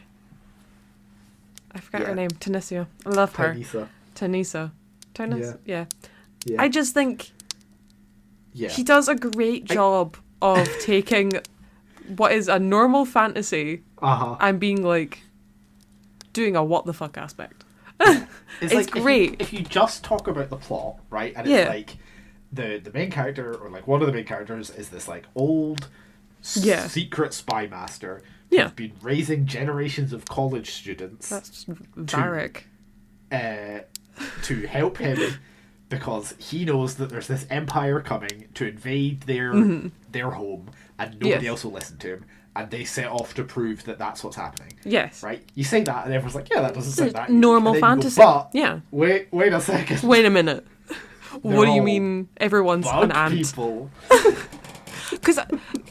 I forgot her name. Tunisia. I love her. Tanisa. Yeah. I just think he does a great job of taking what is a normal fantasy and being like doing a what the fuck aspect. It's like great. If you just talk about the plot, right? And it's like the main character, or like one of the main characters, is this like old secret spy master who's been raising generations of college students. That's Varric. To help him because he knows that there's this empire coming to invade their home, and nobody else will listen to him. And they set off to prove that that's what's happening. Yes. Right? You say that, and everyone's like, yeah, that doesn't sound that normal fantasy. Go, but wait a second. Wait a minute. What do you mean everyone's an ant? People. Because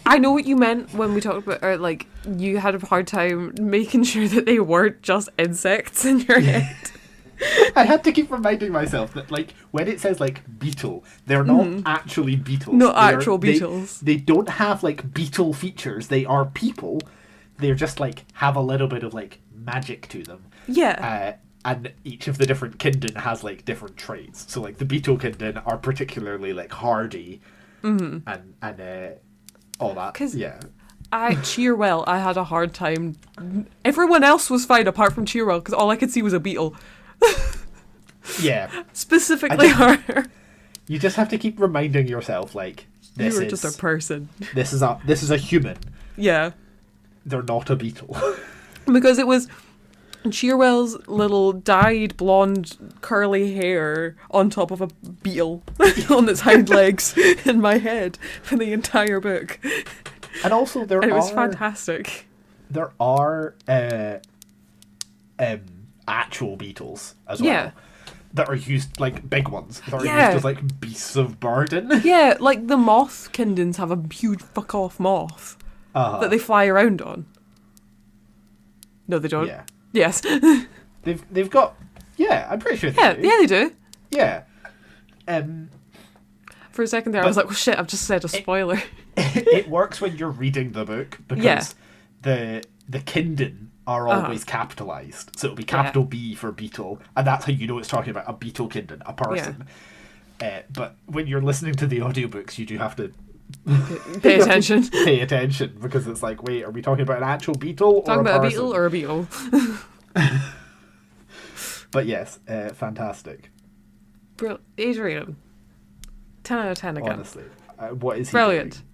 I know what you meant when we talked about, like, you had a hard time making sure that they weren't just insects in your head. I had to keep reminding myself that, like, when it says, like, beetle, they're not actually beetles. Not actual beetles. They don't have, like, beetle features. They are people. They're just, like, have a little bit of, like, magic to them. Yeah. And each of the different Kindon has, like, different traits. So, like, the beetle Kindon are particularly, like, hardy and all that. Cheerwell, I had a hard time. Everyone else was fine apart from Cheerwell, because all I could see was a beetle. Yeah. Specifically her. You just have to keep reminding yourself, like, this is just a person. This is a human. Yeah. They're not a beetle. Because it was Cheerwell's little dyed blonde curly hair on top of a beetle on its hind legs in my head for the entire book. And also it was fantastic. There are actual beetles as well. that are used, like, big ones, that are used as, like, beasts of burden. Yeah, like the moth kindens have a huge fuck-off moth that they fly around on. No, they don't. Yeah. Yes. They've got... Yeah, I'm pretty sure they do. Yeah, they do. Yeah. For a second there, I was like, well, shit, I've just said a spoiler. It works when you're reading the book, because the kinden are always capitalised. So it'll be capital B for beetle, and that's how you know it's talking about a beetle kinden, a person. But when you're listening to the audiobooks, you do have to pay attention. Pay attention, because it's like, wait, are we talking about an actual beetle talking or a about person? a beetle or a beetle? But yes, fantastic. Adrian, 10 out of 10 again. Honestly, what is he brilliant doing?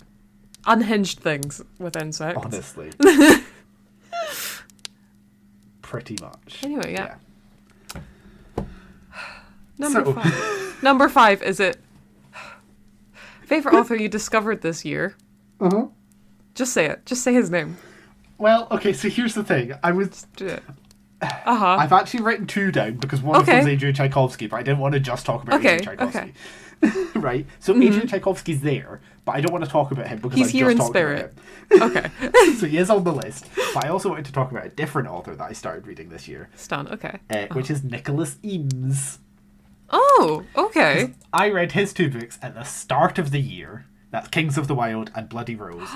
Unhinged things with insects. Honestly. Pretty much. Anyway, yeah. Number 5, is it favorite author you discovered this year? Just say it. Just say his name. Well, okay, so here's the thing. I've actually written 2 down, because one of them is Adrian Tchaikovsky, but I didn't want to just talk about Adrian Tchaikovsky. Right? So Adrian Tchaikovsky's there, but I don't want to talk about him because he's here in spirit. Okay. So he is on the list. But I also wanted to talk about a different author that I started reading this year. Which is Nicholas Eames. Oh, okay. I read his 2 books at the start of the year. That's Kings of the Wild and Bloody Rose.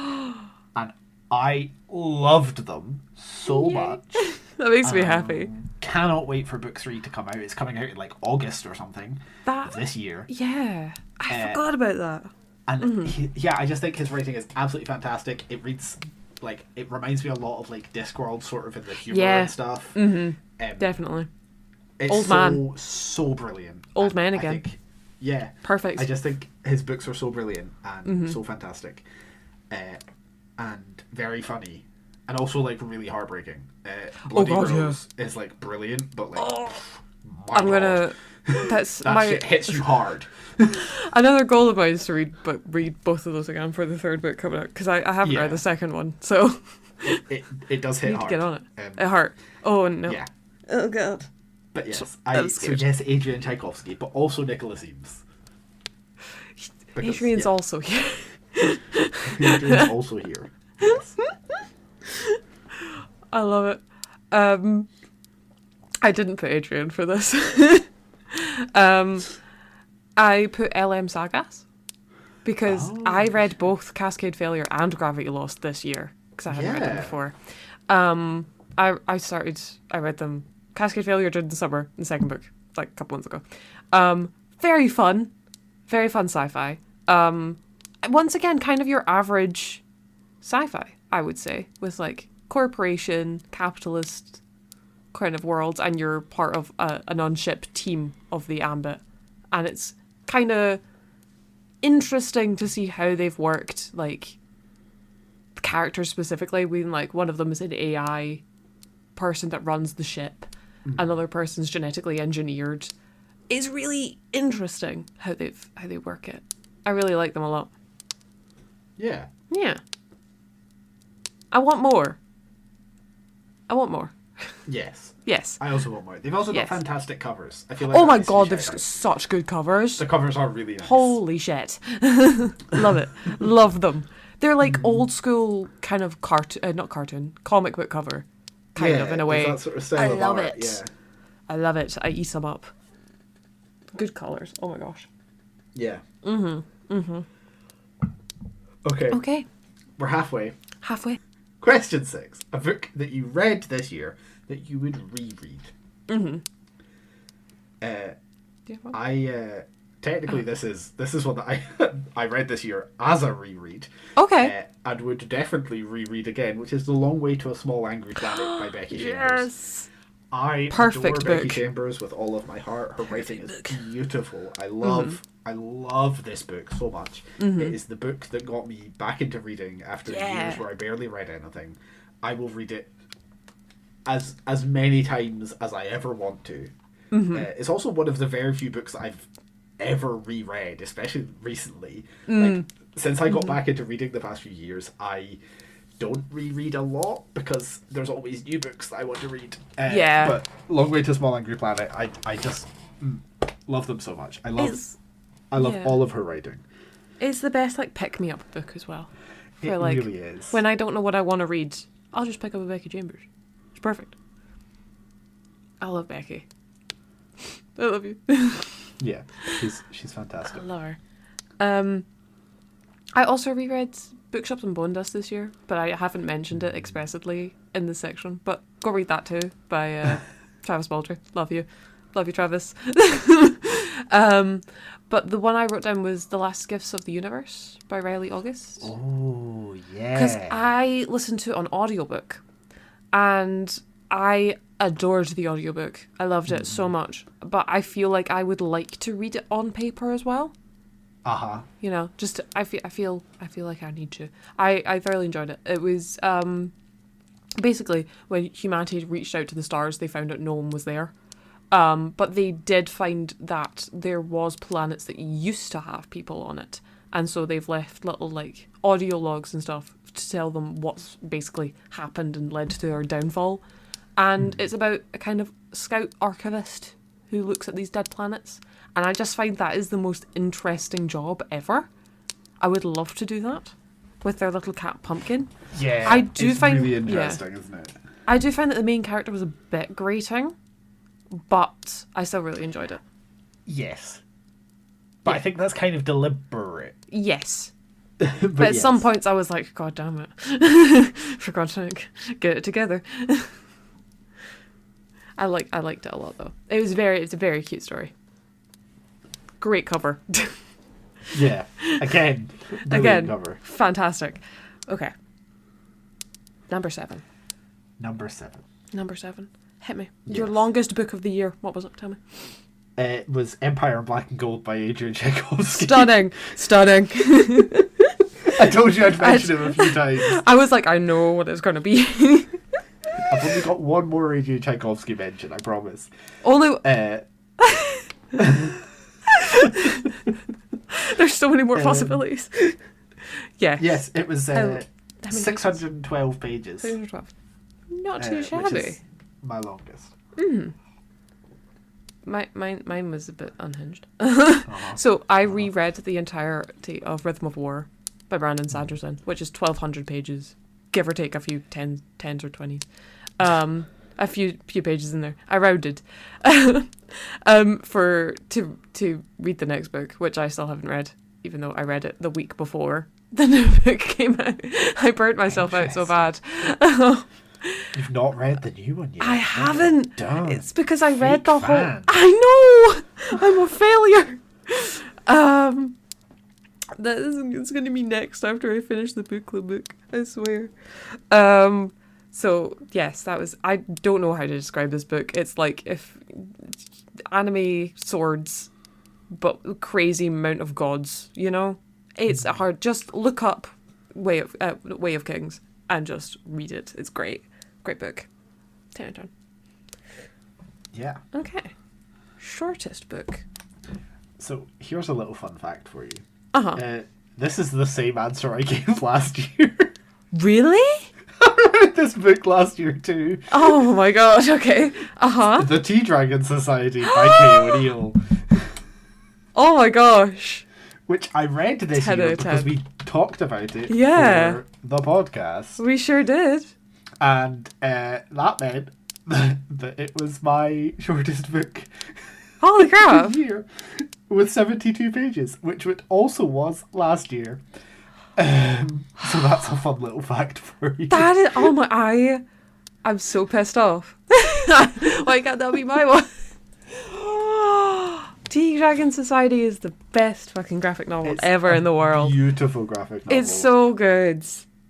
And I loved them so much. That makes me happy. Cannot wait for book 3 to come out. It's coming out in like August or something of this year. Yeah, I forgot about that. And I just think his writing is absolutely fantastic. It reads like, it reminds me a lot of like Discworld, sort of in the humor and stuff. Definitely. It's Old man. So brilliant. Old man again. Perfect. I just think his books are so brilliant and so fantastic, and very funny, and also like really heartbreaking. Bloody Rose is like brilliant, but like shit hits you hard. Another goal of mine is to read both of those again for the 3rd book coming out, because I haven't read the 2nd one, so it does hit hard. Get on it. It hurt. Oh no. Yeah. Oh god. But yes, Adrian Tchaikovsky, but also Nicholas Eames. Adrian's also here. Adrian's also here. Yes. I love it. I didn't put Adrian for this. I put L.M. Sagas, because I read both Cascade Failure and Gravity Lost this year, because I hadn't read them before. I read them. Cascade Failure did in the summer, in the 2nd book, like a couple months ago. Very fun sci-fi. Once again, kind of your average sci-fi, I would say, with like corporation, capitalist kind of worlds, and you're part of an on-ship team of the Ambit. And it's kind of interesting to see how they've worked, like, the characters specifically. Like, one of them is an AI person that runs the ship. Another person's genetically engineered. It's really interesting how they work it. I really like them a lot. Yeah. I want more. Yes. Yes. I also want more. They've also got fantastic covers. I feel like my god, they've got such good covers. The covers are really nice. Holy shit. Love it. Love them. They're like old school kind of comic book cover. Kind of, in a way. That sort of style I of love art. it. Yeah. I love it. I eat them up. Good colours. Oh my gosh. Yeah. Okay. We're halfway. Question 6. A book that you read this year that you would reread. Technically this is one that I read this year as a reread. Okay. And would definitely reread again, which is The Long Way to a Small Angry Planet by Becky Chambers. Yes. I adore Becky Chambers with all of my heart. Her writing is beautiful. I love this book so much. It is the book that got me back into reading after years where I barely read anything. I will read it as many times as I ever want to. It's also one of the very few books that I've ever reread, especially recently. Like, since I got back into reading the past few years, I don't reread a lot because there's always new books that I want to read. But Long Way to a Small Angry Planet, I just Love them so much. I love all of her writing. It's the best pick-me-up book as well. It really is. When I don't know what I want to read, I'll just pick up a Becky Chambers. It's perfect. I love Becky. I love you. Yeah, she's fantastic. I love her. I also reread Bookshops and Bone Dust this year, but I haven't mentioned it expressly in this section. But go read that too by Travis Baldry. Love you, Travis. But the one I wrote down was The Last Gifts of the Universe by Riley August. Oh yeah. Because I listened to it on audiobook, and I adored the audiobook. I loved it so much, but I feel like I would like to read it on paper as well. You know, just I feel like I need to. I thoroughly enjoyed it. It was basically when humanity reached out to the stars, they found out no one was there. But they did find that there was planets that used to have people on it, and so they've left little audio logs and stuff to tell them what's basically happened and led to their downfall. And it's about a kind of scout archivist who looks at these dead planets. And I just find that is the most interesting job ever. I would love to do that with their little cat Pumpkin. Yeah, it's really interesting, isn't it? I do find that the main character was a bit grating, but I still really enjoyed it. Yes. But I think that's kind of deliberate. Yes. but at some points I was like, God damn it. For God's sake, get it together. I liked it a lot though. It's a very cute story. Great cover. Yeah. Again, cover. Fantastic. Okay. Number 7. Hit me. Yes. Your longest book of the year. What was it? Tell me. It was Empire in Black and Gold by Adrian Tchaikovsky. Stunning. I told you I'd mention him a few times. I was like, I know what it's going to be. I've only got one more Adrian Tchaikovsky mention, I promise. Only... There's so many more possibilities. Yeah. Yes, it was 612 pages. 612. Not too shabby. Which is my longest. Mine was a bit unhinged. So I reread the entirety of Rhythm of War by Brandon Sanderson, which is 1,200 pages, give or take a few 10s or 20s. A few pages in there. I rounded. To read the next book, which I still haven't read, even though I read it the week before the new book came out. I burnt myself out so bad. You've not read the new one yet? I haven't. Done. It's because I read the whole... fan. I know! I'm a failure! It's going to be next after I finish the book club book. I swear. So, yes, that was... I don't know how to describe this book. It's like if anime swords, but crazy amount of gods, you know? It's hard. Just look up Way of Kings and just read it. It's great. Great book. 10 out of 10. Yeah. Okay. Shortest book. So, here's a little fun fact for you. This is the same answer I gave last year. Really? I read this book last year too. Oh my god, okay. The Tea Dragon Society by Kay O'Neill. Oh my gosh. Which I read this year because we talked about it for the podcast. We sure did. And that meant that it was my shortest book. Holy crap. Year, with 72 pages, which it also was last year. So that's a fun little fact for you. That is, oh my, I'm so pissed off. Why can't that be my one? Tea Dragon Society is the best fucking graphic novel ever in the world. Beautiful graphic novel. It's so good.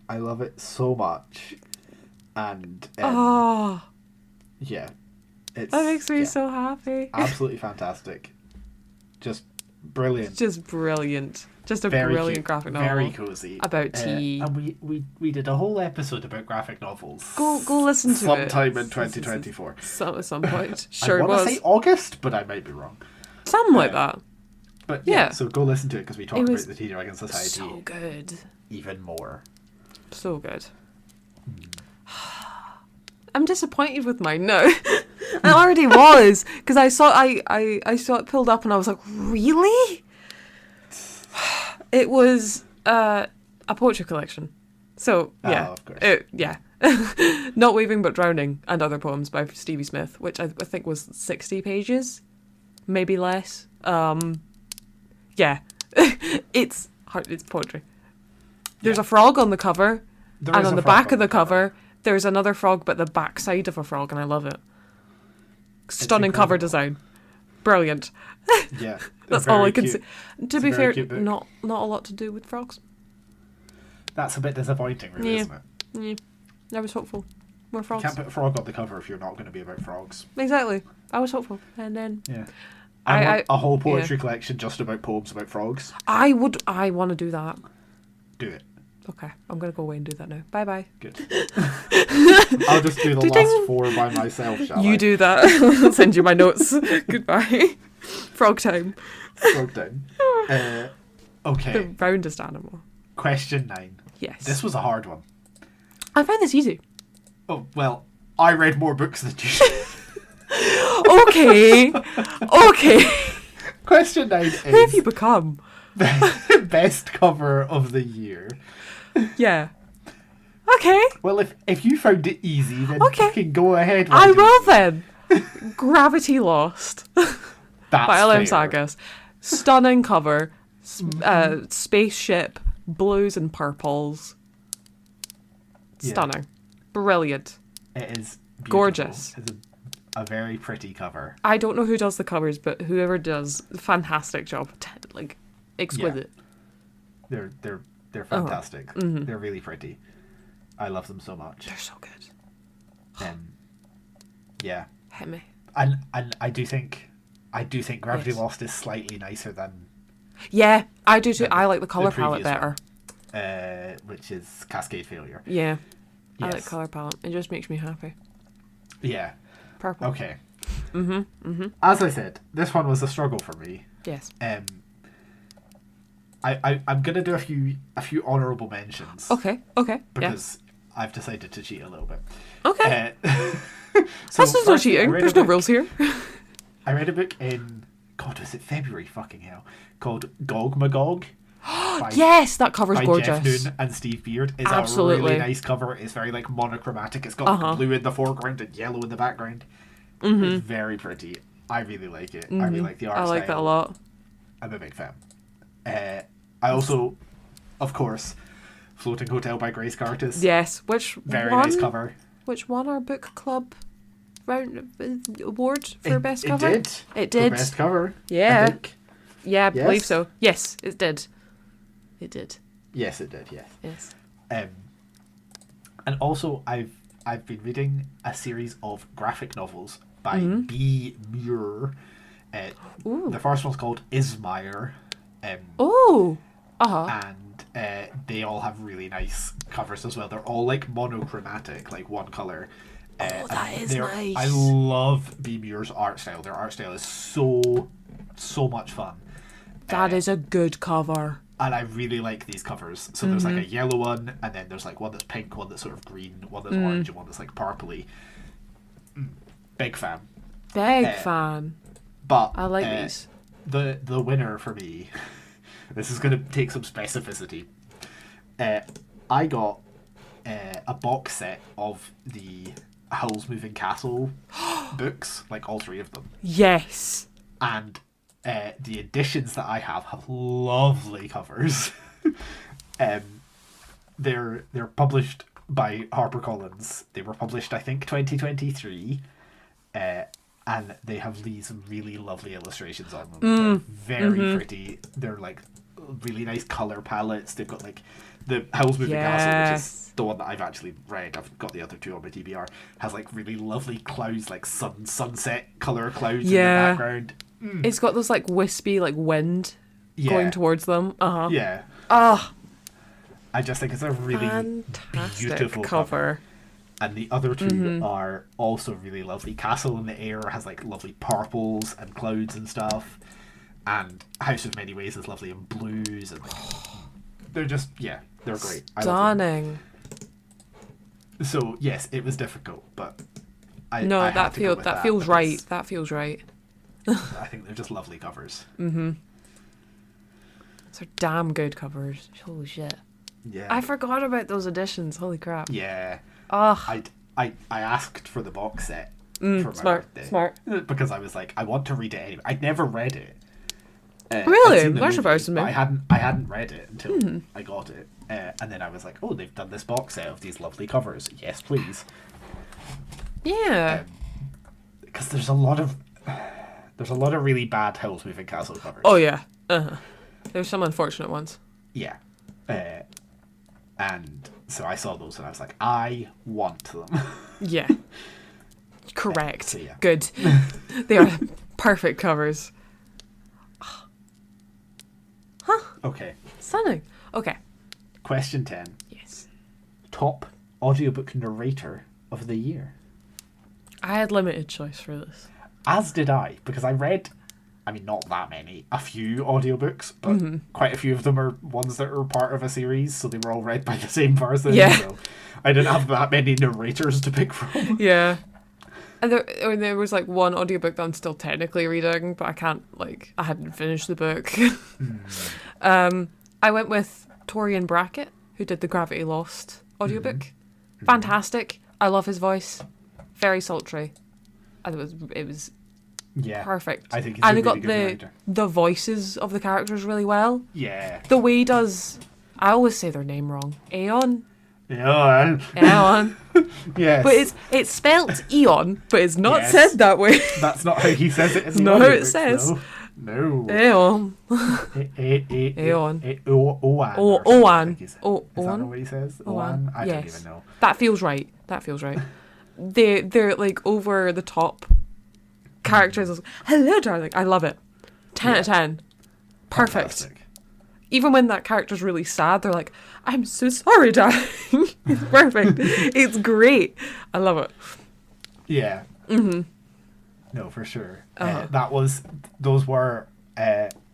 I love it so much. And yeah. That makes me so happy. Absolutely fantastic. Just brilliant. Just brilliant. Just a brilliant cute, graphic novel. Very cozy. About tea. And we did a whole episode about graphic novels. Go listen to it. Sometime in 2024. At some point. Sure I it was. I want to say August, but I might be wrong. Something like that. But yeah, so go listen to it because we talked about the Tea Dragon Society. So good. Even more. So good. I'm disappointed with mine now. It already was, because I saw it pulled up and I was like, really? It was a poetry collection. So yeah, of course. Not Weaving but Drowning and Other Poems by Stevie Smith, which I think was 60 pages, maybe less. It's poetry. There's a frog on the cover, and on the back of the cover, there's another frog, but the back side of a frog, and I love it. Stunning cover design, brilliant. Yeah, that's all I can say. To be fair, not a lot to do with frogs. That's a bit disappointing, really, isn't it? Yeah, I was hopeful. More frogs. You can't put a frog on the cover if you're not going to be about frogs. Exactly. I was hopeful, and then I want a whole poetry collection just about poems about frogs. I want to do that. Do it. Okay, I'm going to go away and do that now. Bye-bye. Good. I'll just do the last 4 by myself, shall I? You do that. I'll send you my notes. Goodbye. Frog time. Frog time. Okay. The roundest animal. Question 9. Yes. This was a hard one. I found this easy. Oh, well, I read more books than you. Okay. Question 9 is... Who have you become? Best cover of the year. Yeah. Okay. Well, if you found it easy, then fucking go ahead. I will then. Gravity Lost. By L.M. Sagas. Stunning cover. Spaceship. Blues and purples. Stunning. Brilliant. It is beautiful. Gorgeous. It's a very pretty cover. I don't know who does the covers, but whoever does, fantastic job. Like, exquisite. Yeah. They're fantastic. Mm-hmm. They're really pretty. I love them so much. They're so good. Yeah. Hit me. And I do think Gravity Lost is slightly nicer than. Yeah, I do too. I like the colour palette better. Which is Cascade Failure. Yeah. Yes. I like colour palette. It just makes me happy. Yeah. Purple. Okay. As I said, this one was a struggle for me. Yes. I'm gonna do a few honourable mentions. Okay. Because I've decided to cheat a little bit. Okay. So that's no cheating. There's no rules here. I read a book in was it February? Fucking hell. Called Gog Magog. Yes, that cover's gorgeous. Jeff Noon and Steve Beard. It's a really nice cover. It's very like monochromatic. It's got blue in the foreground and yellow in the background. It's very pretty. I really like it. I really like the art style. I like that a lot. I'm a big fan. I also, of course, Floating Hotel by Grace Curtis. Yes, very nice cover. Which won our book club award for best cover? It did. For best cover. Yeah. I think. Yeah, I believe so. Yes, it did. It did. Yes, it did. Yes. Yes. And also, I've been reading a series of graphic novels by B. Muir. The first one's called Ismire. And they all have really nice covers as well. They're all like monochromatic, like one color. That is nice. I love B. Muir's art style. Their art style is so much fun. That is a good cover. And I really like these covers. So there's like a yellow one, and then there's like one that's pink, one that's sort of green, one that's orange, and one that's like purpley. Big fan. Big fan. But I like these. The winner for me, this is going to take some specificity. I got a box set of the Howl's Moving Castle books, like all 3 of them. Yes. And the editions that I have lovely covers. They're published by HarperCollins. They were published, I think, 2023. And they have these really lovely illustrations on them. They're very pretty. They're like really nice colour palettes. They've got like the Howl's Moving Castle, which is the one that I've actually read. I've got the other 2 on my TBR. Has like really lovely clouds, like sunset colour clouds in the background. It's got those like wispy like wind going towards them. Yeah. I just think it's a really fantastic beautiful cover. And the other 2 are also really lovely. Castle in the Air has like lovely purples and clouds and stuff. And House of Many Ways is lovely in blues. And they're just, they're great. Stunning. So, yes, it was difficult, but that feels right. That feels right. I think they're just lovely covers. Mm-hmm. They're damn good covers. Holy shit. Yeah. I forgot about those editions. Holy crap. Yeah. Oh. I asked for the box set for my birthday. Smart. Because I was like, I want to read it anyway. I'd never read it. Really? That's surprising me. I hadn't read it until I got it. And then I was like, oh, they've done this box set of these lovely covers. Yes, please. Yeah. Because there's a lot of really bad Howl's Moving Castle covers. Oh yeah. There's some unfortunate ones. Yeah. And so I saw those and I was like, I want them. Yeah. Correct. So yeah. Good. They are perfect covers. Huh. Okay. Stunning. Okay. Question 10. Yes. Top audiobook narrator of the year. I had limited choice for this. As did I, because I read, not that many, a few audiobooks, but quite a few of them are ones that are part of a series, so they were all read by the same person. Yeah. So I didn't have that many narrators to pick from. Yeah. And there was like one audiobook that I'm still technically reading, but I hadn't finished the book. I went with Torian Brackett, who did the Gravity Lost audiobook. Fantastic. I love his voice. Very sultry. And it was perfect. I think he's really got good writer. the voices of the characters really well. Yeah. The way he does, I always say their name wrong. Aeon. Aeon. Yes. But it's spelt Eon, but it's not said that way. That's not how he says it. It's not how it says. No. Aeon. Aeon. Oan. Is that not what he says? Oan? I don't even know. That feels right. They're like over the top characters. Hello, darling. I love it. 10 out of 10. Perfect. Fantastic. Even when that character's really sad, they're like, I'm so sorry, darling. It's perfect. It's great. I love it. Yeah. No, for sure. Those were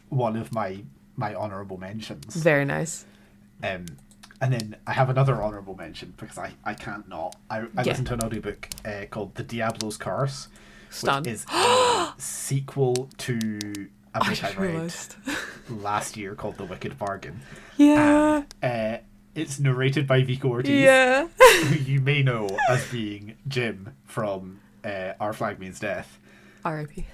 one of my honourable mentions. Very nice. And then I have another honourable mention because I can't not. I listened to an audiobook called The Diablo's Curse, which is a sequel to a book I read last year called The Wicked Bargain. Yeah. And, it's narrated by Vico Ortiz, who you may know as being Jim from Our Flag Means Death. R.I.P.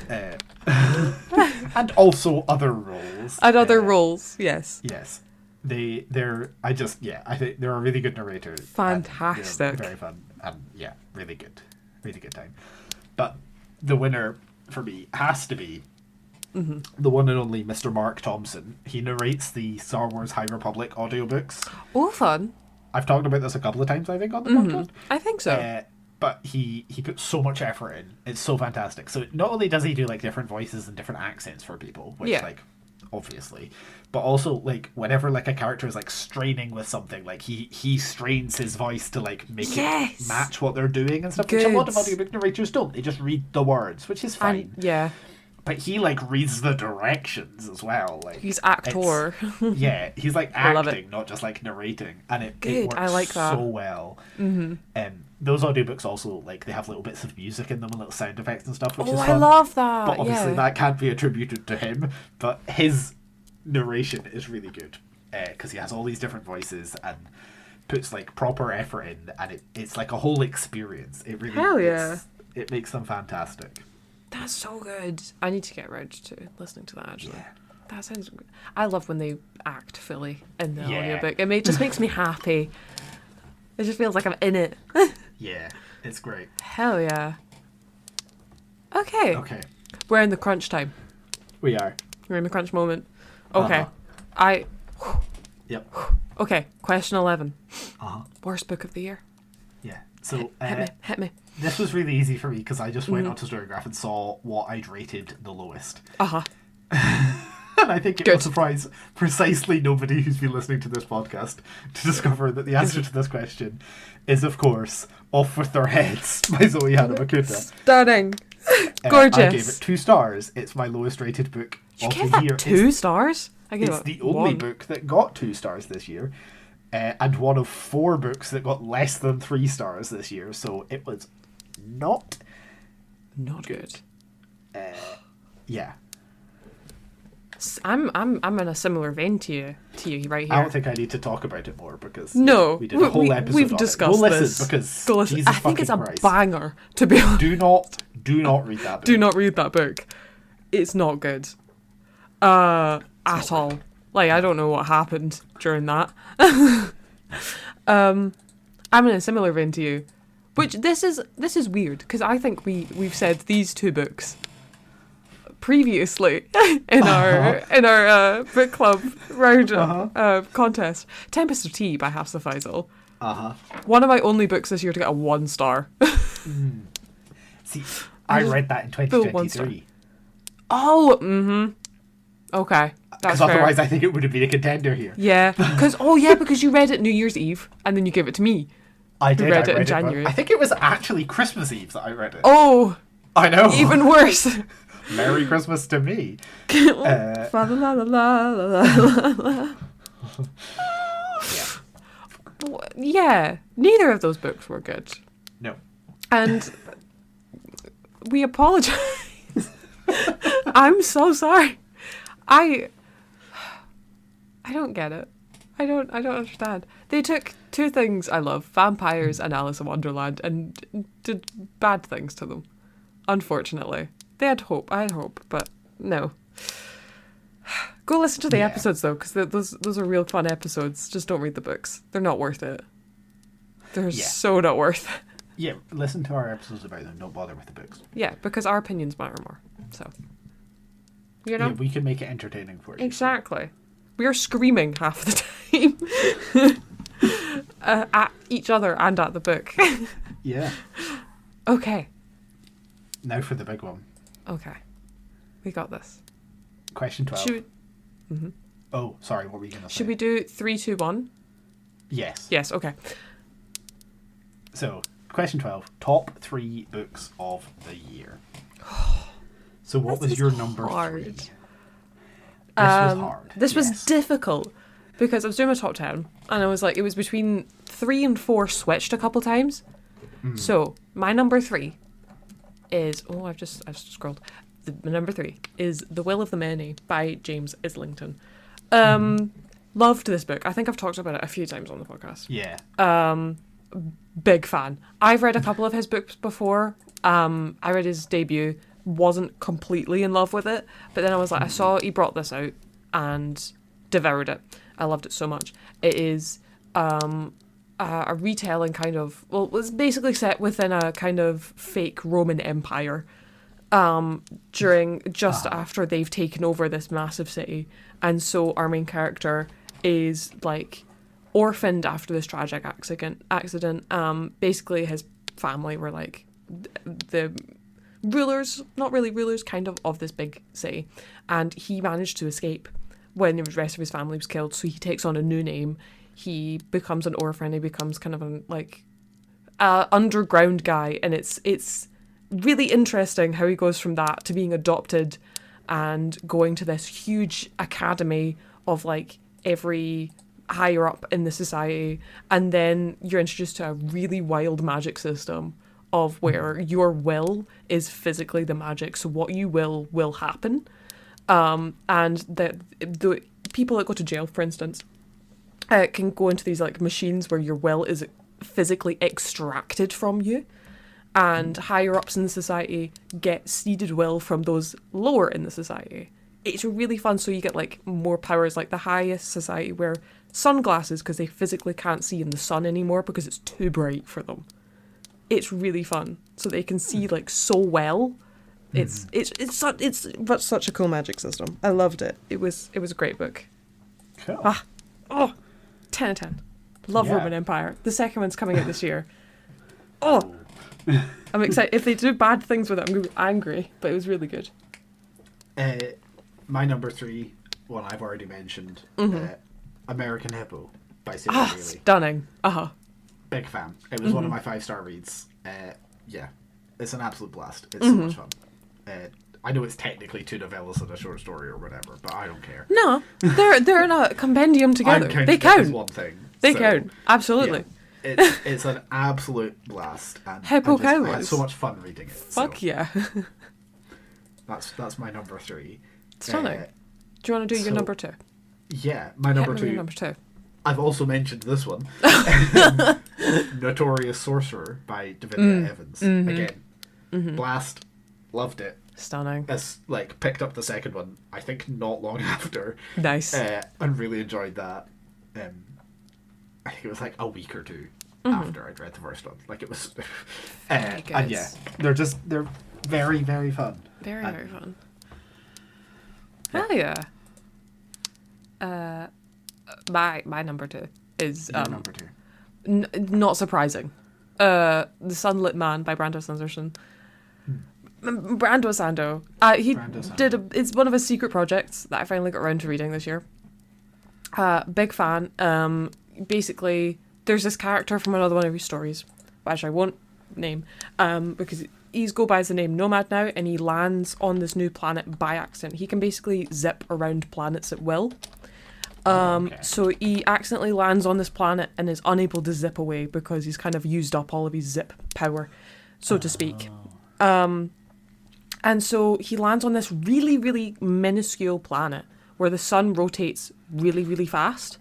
And also other roles. And other roles, yes. Yes. I think they're a really good narrator. Fantastic. Very fun. And yeah, really good. Really good time. But the winner for me has to be the one and only Mr. Mark Thompson. He narrates the Star Wars High Republic audiobooks. Oh, fun. I've talked about this a couple of times, I think, on the podcast. I think so. But he puts so much effort in. It's so fantastic. So not only does he do like different voices and different accents for people, which like obviously, but also like whenever like a character is like straining with something, like he strains his voice to like make it match what they're doing and stuff. Which a lot of audiobook narrators don't. They just read the words, which is fine. But he like reads the directions as well. Like he's actor. He's like acting, not just like narrating, and it works I like that. so well. Those audiobooks also like they have little bits of music in them and little sound effects and stuff, which is fun. I love that. But obviously that can't be attributed to him. But his narration is really good because he has all these different voices and puts like proper effort in, and it's like a whole experience. It really it makes them fantastic. That's so good. I need to get around to listening to that, actually. Yeah. That sounds good. I love when they act fully in the audiobook. It just makes me happy. It just feels like I'm in it. Yeah, it's great. Hell yeah. Okay. We're in the crunch time. We are. We're in the crunch moment. Okay. Yep. Okay, question 11. Worst book of the year. Yeah. So hit me. This was really easy for me because I just went onto Storygraph and saw what I'd rated the lowest. And I think it will surprise precisely nobody who's been listening to this podcast to discover that the answer to this question is, of course, Off With Their Heads by Zoe Hanabakuta. Stunning. Gorgeous. I gave it 2 stars. It's my lowest rated book of the year. 2 stars? It's the only book that got 2 stars this year. And one of 4 books that got less than 3 stars this year. So it was not good. Yeah. I'm in a similar vein to you right here. I don't think I need to talk about it more because we did a whole episode. We've on discussed it. this. Because go listen. Jesus I think it's a Christ. banger. To be honest, do not read that book. Do not read that book. It's not good. At all. Like, I don't know what happened during that. I'm in a similar vein to you, which this is weird because I think we've said these two books previously in our book club Roundup contest. Tempest of Tea by Hafsa Faisal. One of my only books this year to get a 1 star. See, I read that in 2023. Oh, okay. Because otherwise I think it would have been a contender here. Yeah, because you read it New Year's Eve and then you gave it to me. I did. Read it in January. I think it was actually Christmas Eve that I read it. Oh, I know. Even worse. Merry Christmas to me. Yeah, neither of those books were good. No. And we apologize. I'm so sorry. I don't get it. I don't understand. They took two things I love, vampires and Alice in Wonderland, and did bad things to them. Unfortunately. They had hope. I had hope, but no. Go listen to the episodes though, because those are real fun episodes. Just don't read the books. They're not worth it. They're so not worth it. Yeah, listen to our episodes about them. Don't bother with the books. Yeah, because our opinions matter more. So, you know, we can make it entertaining for you. Exactly. We are screaming half the time at each other and at the book. Yeah. Okay. Now for the big one. Okay. We got this. Question 12. Should we... Oh, sorry. What were you going to say? Should we do 3, 2, 1? Yes. Yes. Okay. So, question 12. Top 3 books of the year. So, what was your number 3? This was hard. This was difficult because I was doing my top 10 and I was like, it was between 3 and 4 switched a couple times. So, my number 3 is... Oh, I've just scrolled. The number 3 is The Will of the Many by James Islington. Loved this book. I think I've talked about it a few times on the podcast. Yeah. Big fan. I've read a couple of his books before. I read his debut, wasn't completely in love with it, but then I was like, I saw he brought this out and devoured it. I loved it so much. It is a retelling kind of, well, it was basically set within a kind of fake Roman Empire during just after they've taken over this massive city. And so our main character is like orphaned after this tragic accident. Basically his family were like the rulers, not really rulers, kind of this big city. And he managed to escape when the rest of his family was killed. So he takes on a new name. He becomes an orphan. He becomes kind of a underground guy. And it's really interesting how he goes from that to being adopted and going to this huge academy of like every higher up in the society, and then you're introduced to a really wild magic system of where your will is physically the magic, so what you will happen, and the people that go to jail, for instance, can go into these like machines where your will is physically extracted from you, and higher ups in the society get seeded will from those lower in the society. It's really fun. So you get like more powers, like the highest society wear sunglasses because they physically can't see in the sun anymore because it's too bright for them. It's really fun. So they can see like so well. It's such a cool magic system. I loved it. It was a great book. Cool. 10 out of 10. Love Roman Empire. The second one's coming out this year. Oh, I'm excited. If they do bad things with it, I'm going to be angry. But it was really good. My number 3, one I've already mentioned, American Hippo by Sarah Bailey. Stunning. Big fan. It was one of my 5-star reads. Yeah, it's an absolute blast. It's so much fun. I know it's technically 2 novellas and a short story or whatever, but I don't care. No, they're in a compendium together. They count. One thing. They count. Absolutely. It's an absolute blast. And I had so much fun reading it. Fuck yeah. That's my number 3. Stunning. Do you want to do your number 2? Yeah, my number 2. Number 2. I've also mentioned this one. Notorious Sorcerer by Davinia Evans. Mm-hmm. Again, blast. Loved it. Stunning. Picked up the second one, I think not long after. Nice. And really enjoyed that. I think it was like a week or 2 after I'd read the first one. Like it was and yeah, they're very, very fun. Very fun. Hell yeah. My number 2 is number 2. Not surprising. The Sunlit Man by Brando Sanderson. Brando Sando. It's one of his secret projects that I finally got around to reading this year. Big fan. Basically, there's this character from another one of his stories, which I won't name, because he's go by the name Nomad now, and he lands on this new planet by accident. He can basically zip around planets at will. So he accidentally lands on this planet and is unable to zip away because he's kind of used up all of his zip power, so to speak. And so he lands on this really, really minuscule planet where the sun rotates really, really fast,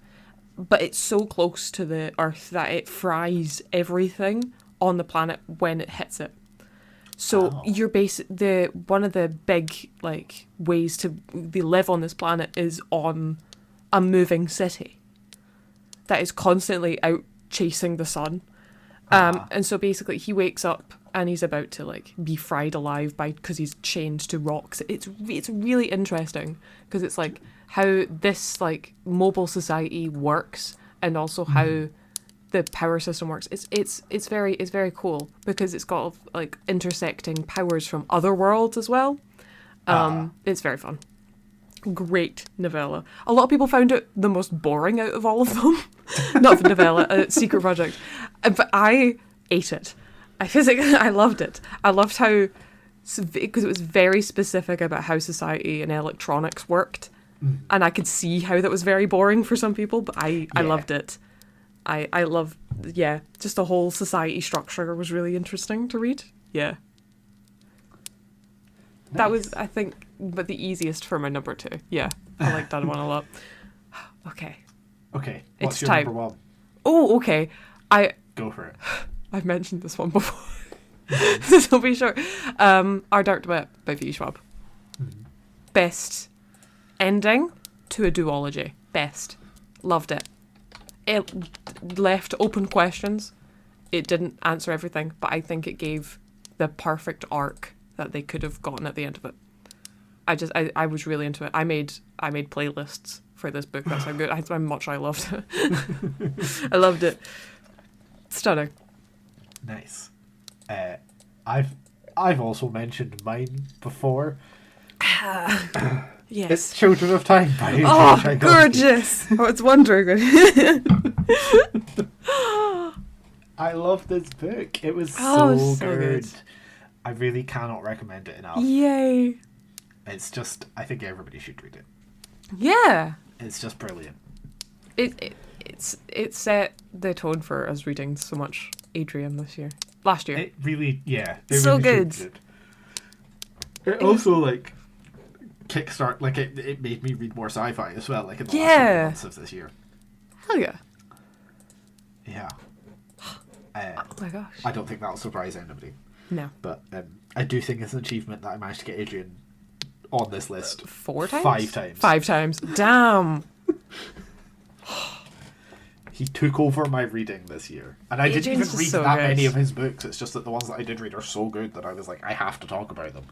but it's so close to the Earth that it fries everything on the planet when it hits it. So you're one of the big ways they live on this planet is on a moving city that is constantly out chasing the sun. And so basically he wakes up and he's about to be fried alive because he's chained to rocks. It's really interesting because it's how this mobile society works and also how the power system works. It's very cool because it's got intersecting powers from other worlds as well. It's very fun. Great novella. A lot of people found it the most boring out of all of them. Not the novella, a secret project. But I ate it. I loved it. I loved how, because it was very specific about how society and electronics worked. And I could see how that was very boring for some people, but I loved it. I love, just the whole society structure was really interesting to read. Yeah. Nice. That was, I think, but the easiest for my number 2. Yeah, I like that one a lot. Okay. What's it's your time. number 1? Oh, okay. Go for it. I've mentioned this one before. This will be short. Our Dark Duet by V. Schwab. Best ending to a duology. Best. Loved it. It left open questions. It didn't answer everything, but I think it gave the perfect arc that they could have gotten at the end of it. I was really into it. I made playlists for this book. That's how good. How much I loved it. I loved it. Stunning. Nice. I've also mentioned mine before. Yes. It's Children of Time by Adrian Tchaikovsky. Gorgeous! I was wondering. I love this book. It was so good. I really cannot recommend it enough. Yay! It's just, I think everybody should read it. Yeah. It's just brilliant. It set the tone for us reading so much Adrian last year. It really, yeah. So really good. It also kickstart, it made me read more sci-fi as well, in the last couple months of this year. Hell yeah. Yeah. Oh my gosh. I don't think that'll surprise anybody. No. But I do think it's an achievement that I managed to get Adrian on this list 4 times? 5 times. 5 times. Damn. He took over my reading this year. And I didn't even read that many of his books. It's just that the ones that I did read are so good that I was I have to talk about them.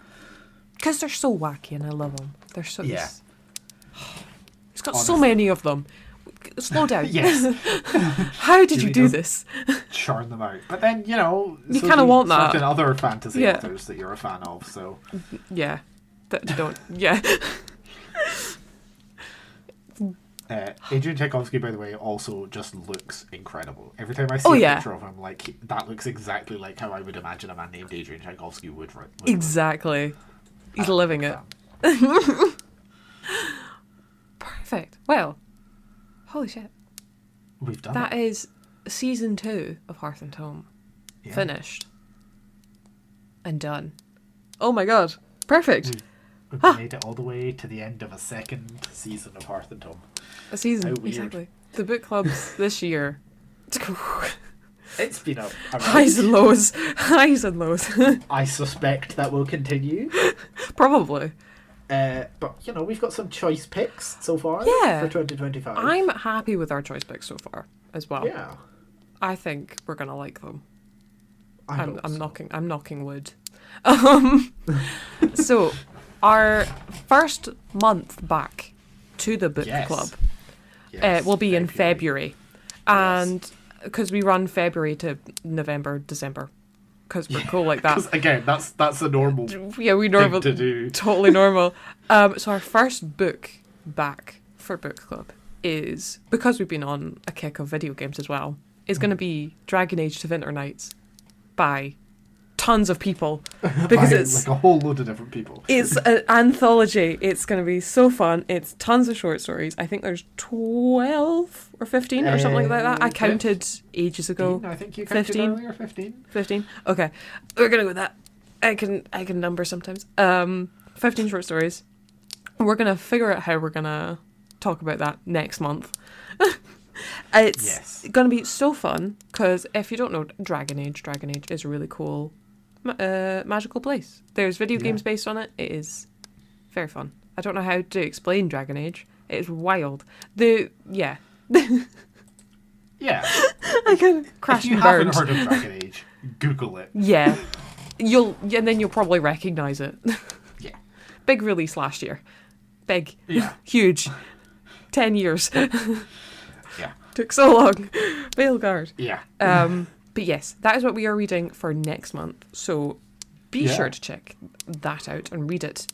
Because they're so wacky and I love them. They're so... Yeah. He's got so many of them. Slow down. Yes. How did you do this? Churn them out. But then, you kind of want that. Certain other fantasy authors that you're a fan of, so... Yeah. That don't... Yeah. Adrian Tchaikovsky, by the way, also just looks incredible. Every time I see a picture of him, that looks exactly like how I would imagine a man named Adrian Tchaikovsky would exactly. He's living it. Perfect. Well, holy shit. We've done that. That is season 2 of Hearth and Home finished and done. Oh my god. Perfect. We've made it all the way to the end of a second season of Hearth and Home. A season, exactly. The book clubs this year. It's been a highs and lows. Highs and lows. I suspect that will continue. Probably. But, we've got some choice picks so far for 2025. I'm happy with our choice picks so far as well. Yeah. I think we're going to like them. I'm knocking wood. So, our first month back to the book club will be in February. And because we run February to November, December. Because we're cool like that. Again, that's a normal thing to do. Totally normal. So our first book back for book club is, because we've been on a kick of video games as well, is going to be Dragon Age to Winter Nights by tons of people, because it's like a whole load of different people. It's an anthology. It's going to be so fun. It's tons of short stories. I think there's 12 or 15 or something like that. I counted ages ago. I think you counted 15? earlier. 15. Okay, we're gonna go with that. I can number sometimes. 15 short stories. We're gonna figure out how we're gonna talk about that next month. It's gonna be so fun, because if you don't know, Dragon Age is a really cool magical place. There's video games based on it. It is very fun. I don't know how to explain Dragon Age. It is wild. Yeah. I can crash and burn. If you haven't heard of Dragon Age, Google it. Yeah. And then you'll probably recognise it. Yeah. Big release last year. Big. Yeah. Huge. 10 years. Yeah. Took so long. Veilguard. Yeah. But yes, that is what we are reading for next month. So be sure to check that out and read it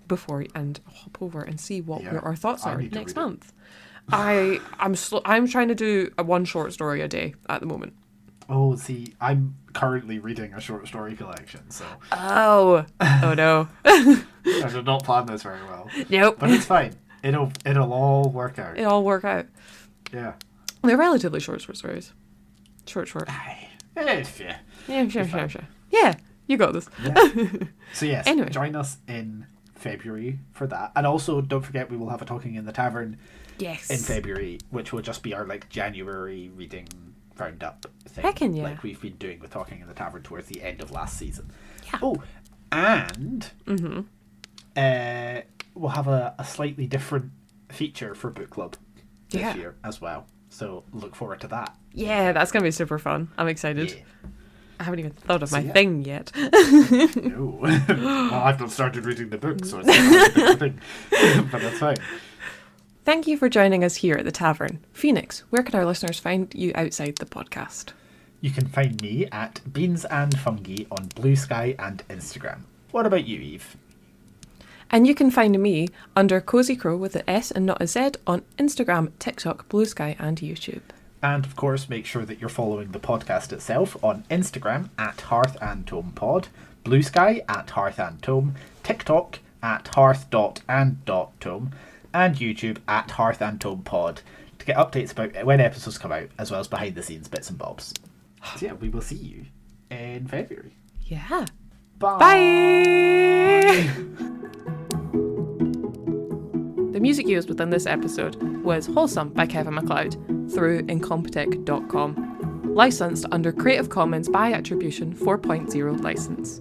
before and hop over and see what our thoughts are next month. I'm trying to do one short story a day at the moment. Oh, see, I'm currently reading a short story collection, so. Oh no. I did not plan this very well. Nope. But it's fine. It'll all work out. It'll all work out. Yeah. They're relatively short stories. Short. Yeah, sure. Yeah, you got this. Yeah. So yes, anyway. Join us in February for that. And also, don't forget, we will have a Talking in the Tavern in February, which will just be our January reading roundup thing. Heckin' yeah. Like we've been doing with Talking in the Tavern towards the end of last season. Yeah. Oh, and we'll have a slightly different feature for book club this year as well. So look forward to that. Yeah, that's going to be super fun. I'm excited. Yeah. I haven't even thought of my thing yet. No. Well, I've not started reading the book, so it's not a thing. But that's fine. Thank you for joining us here at the Tavern. Phoenix, where can our listeners find you outside the podcast? You can find me at Beans and Fungi on Blue Sky and Instagram. What about you, Eve? And you can find me under Cozy Crow with an S and not a Z on Instagram, TikTok, Blue Sky and YouTube. And of course, make sure that you're following the podcast itself on Instagram at Hearth and Tome Pod, Blue Sky at Hearth and Tome, TikTok at hearth.and.tome, and YouTube at Hearth and Tome Pod to get updates about when episodes come out, as well as behind the scenes bits and bobs. So yeah, we will see you in February. Yeah. Bye. Bye. The music used within this episode was Wholesome by Kevin MacLeod through incompetech.com. Licensed under Creative Commons by Attribution 4.0 license.